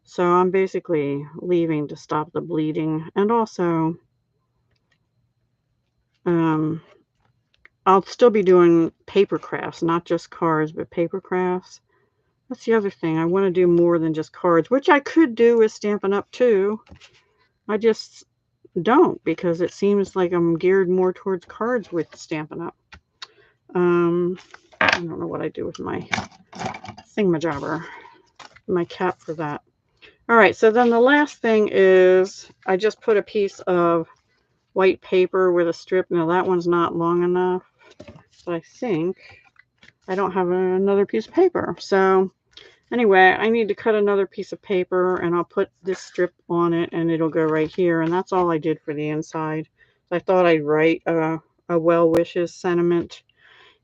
So I'm basically leaving to stop the bleeding. And also, I'll still be doing paper crafts, not just cards, but paper crafts. That's the other thing. I want to do more than just cards, which I could do with Stampin' Up too. I just don't because it seems like I'm geared more towards cards with Stampin' Up. I don't know what I do with my thingamajobber, my cap for that. All right, so then the last thing is I just put a piece of white paper with a strip. Now that one's not long enough, but I think I don't have another piece of paper. So anyway, I need to cut another piece of paper and I'll put this strip on it and it'll go right here. And that's all I did for the inside. So I thought I'd write a well wishes sentiment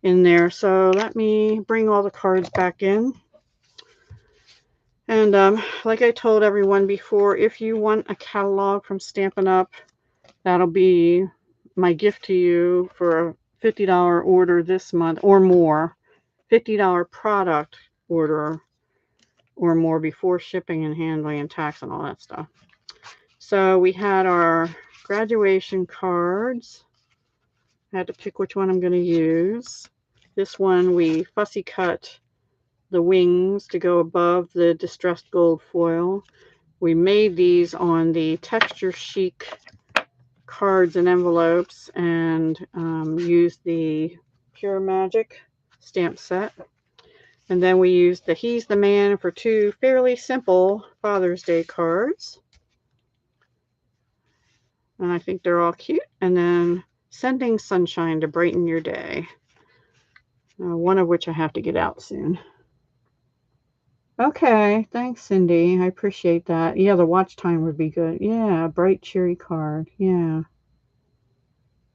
in there. So let me bring all the cards back in. And like I told everyone before, if you want a catalog from Stampin' Up, that'll be my gift to you for a $50 order this month or more. $50 product order or more before shipping and handling and tax and all that stuff. So we had our graduation cards. I had to pick which one I'm going to use. This one we fussy cut the wings to go above the distressed gold foil. We made these on the Texture Chic cards and envelopes and used the Pure Magic stamp set. And then we used the He's the Man for two fairly simple Father's Day cards. And I think they're all cute. And then Sending Sunshine to Brighten Your Day. One of which I have to get out soon. Okay, thanks, Cindy. I appreciate that. Yeah, the watch time would be good. Yeah, bright, cheery card. Yeah.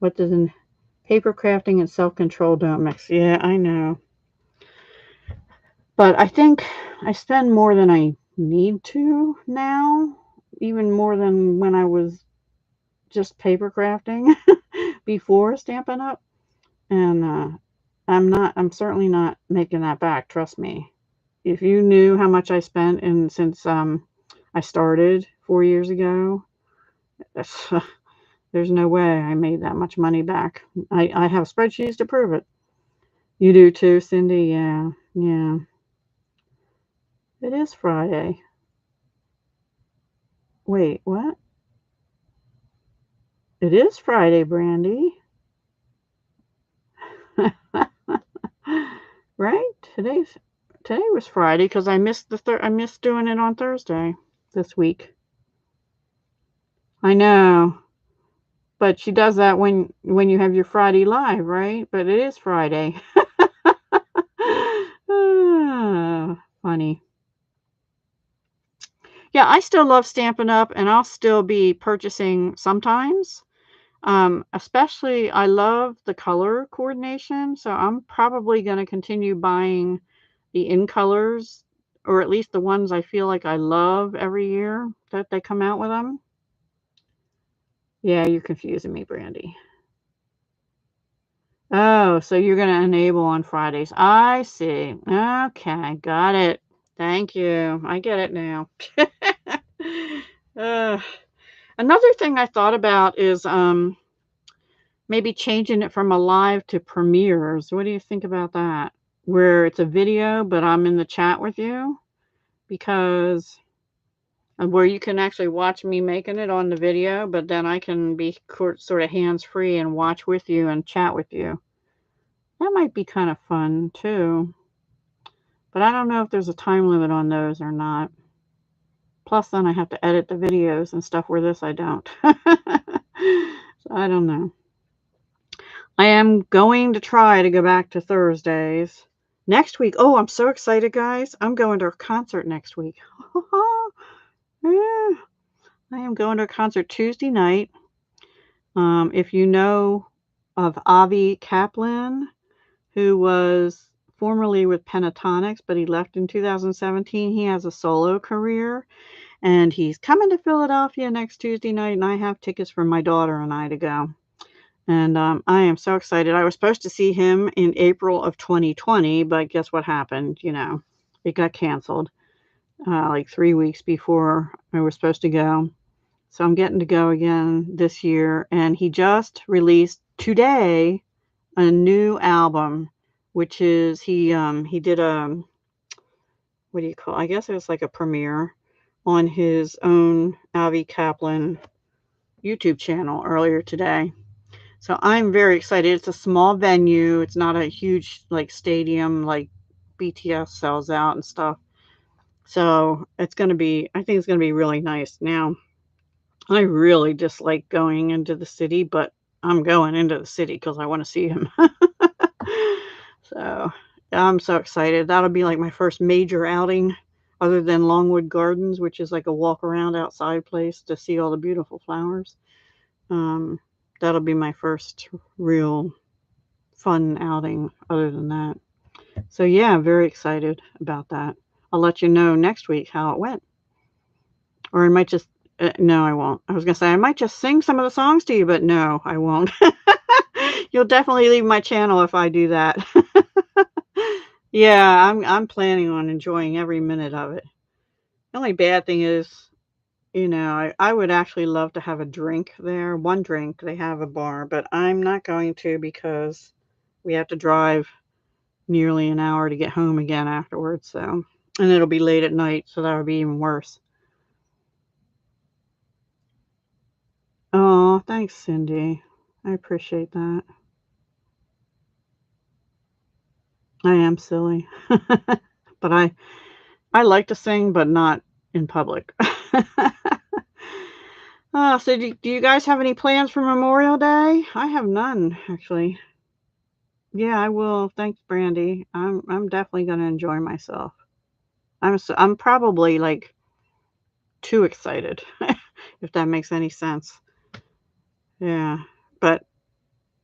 What does paper crafting and self-control don't mix? Yeah, I know. But I think I spend more than I need to now, even more than when I was just paper crafting before Stampin' Up. And I'm certainly not making that back, trust me. If you knew how much I spent since I started 4 years ago, there's no way I made that much money back. I have spreadsheets to prove it. You do too, Cindy? Yeah, yeah. It is Friday. Wait, what? It is Friday, Brandy. Right? Today was Friday because I missed I missed doing it on Thursday this week. I know. But she does that when you have your Friday live, right? But it is Friday. Funny. Yeah, I still love Stampin' Up, and I'll still be purchasing sometimes. Especially, I love the color coordination, so I'm probably going to continue buying the in colors, or at least the ones I feel like I love every year that they come out with them. Yeah, you're confusing me, Brandy. Oh, so you're going to enable on Fridays. I see. Okay, got it. Thank you. I get it now. Another thing I thought about is maybe changing it from a live to premieres. What do you think about that? Where it's a video, but I'm in the chat with you, because where you can actually watch me making it on the video, but then I can be sort of hands-free and watch with you and chat with you. That might be kind of fun too. But I don't know if there's a time limit on those or not. Plus, then I have to edit the videos and stuff where this I don't. So I don't know. I am going to try to go back to Thursdays. Next week, oh, I'm so excited, guys. I'm going to a concert next week. Yeah, I am going to a concert Tuesday night. If you know of Avi Kaplan, who was formerly with Pentatonics, but he left in 2017. He has a solo career, and he's coming to Philadelphia next Tuesday night, and I have tickets for my daughter and I to go. And I am so excited. I was supposed to see him in April of 2020, but guess what happened? You know, it got canceled like 3 weeks before I was supposed to go. So I'm getting to go again this year. And he just released today a new album, which is he did a, what do you call it? I guess it was like a premiere on his own Avi Kaplan YouTube channel earlier today. So I'm very excited. It's a small venue. It's not a huge like stadium like BTS sells out and stuff. So it's going to be, I think it's going to be really nice. Now, I really dislike going into the city, but I'm going into the city because I want to see him. So I'm so excited. That'll be like my first major outing other than Longwood Gardens, which is like a walk around outside place to see all the beautiful flowers. That'll be my first real fun outing other than that. So yeah, I'm very excited about that. I'll let you know next week how it went. Or I might just No, I won't. I was gonna say I might just sing some of the songs to you, but no, I won't. You'll definitely leave my channel if I do that. Yeah, I'm planning on enjoying every minute of it. The only bad thing is, I would actually love to have a drink there. One drink, they have a bar, but I'm not going to because we have to drive nearly an hour to get home again afterwards, so and it'll be late at night, so that would be even worse. Oh, thanks, Cindy. I appreciate that. I am silly. But I like to sing, but not in public. So do you guys have any plans for Memorial Day? I have none, actually. Yeah, I will. Thanks, Brandy. I'm definitely gonna enjoy myself. I'm probably, like, too excited, if that makes any sense. Yeah, but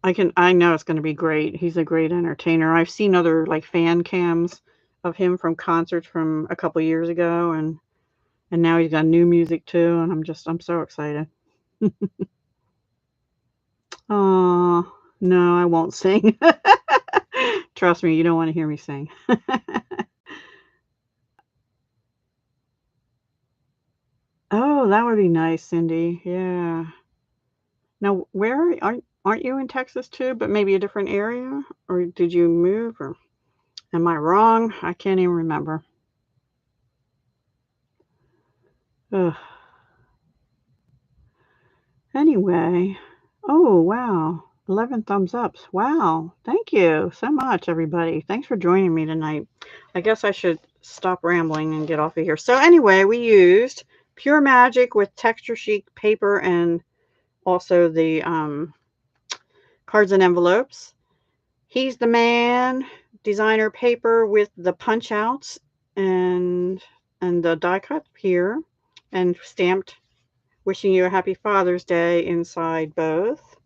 I know it's gonna be great. He's a great entertainer. I've seen other, like, fan cams of him from concerts from a couple years ago, and now he's got new music too, and I'm so excited. Oh no, I won't sing. Trust me, you don't wanna hear me sing. Oh, that would be nice, Cindy. Yeah. Now, where aren't you in Texas too, but maybe a different area? Or did you move, or am I wrong? I can't even remember. Ugh. Anyway. Oh, wow. 11 thumbs ups. Wow. Thank you so much, everybody. Thanks for joining me tonight. I guess I should stop rambling and get off of here. So anyway, we used Pure Magic with texture sheet paper and also the cards and envelopes. He's the Man designer paper with the punch outs and the die cut here and stamped wishing you a happy Father's Day inside both.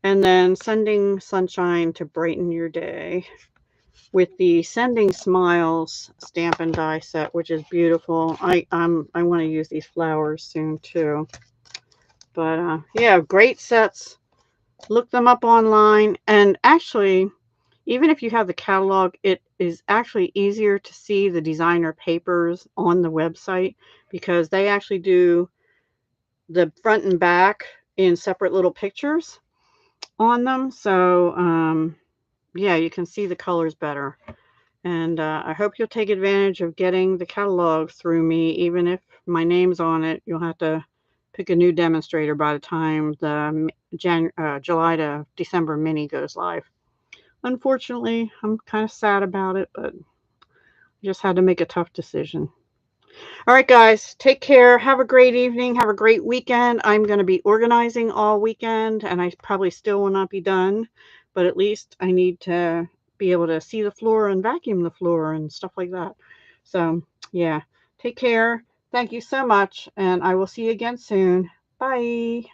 And then sending sunshine to brighten your day with the sending smiles stamp and die set, which is beautiful. I want to use these flowers soon too. But yeah, great sets. Look them up online, and actually, even if you have the catalog, it is actually easier to see the designer papers on the website because they actually do the front and back in separate little pictures on them. So, yeah, you can see the colors better. And I hope you'll take advantage of getting the catalog through me, even if my name's on it. You'll have to pick a new demonstrator by the time the July to December mini goes live. Unfortunately, I'm kind of sad about it, but I just had to make a tough decision. All right, guys, take care. Have a great evening. Have a great weekend. I'm going to be organizing all weekend, and I probably still will not be done, but at least I need to be able to see the floor and vacuum the floor and stuff like that. So, yeah, take care. Thank you so much, and I will see you again soon. Bye.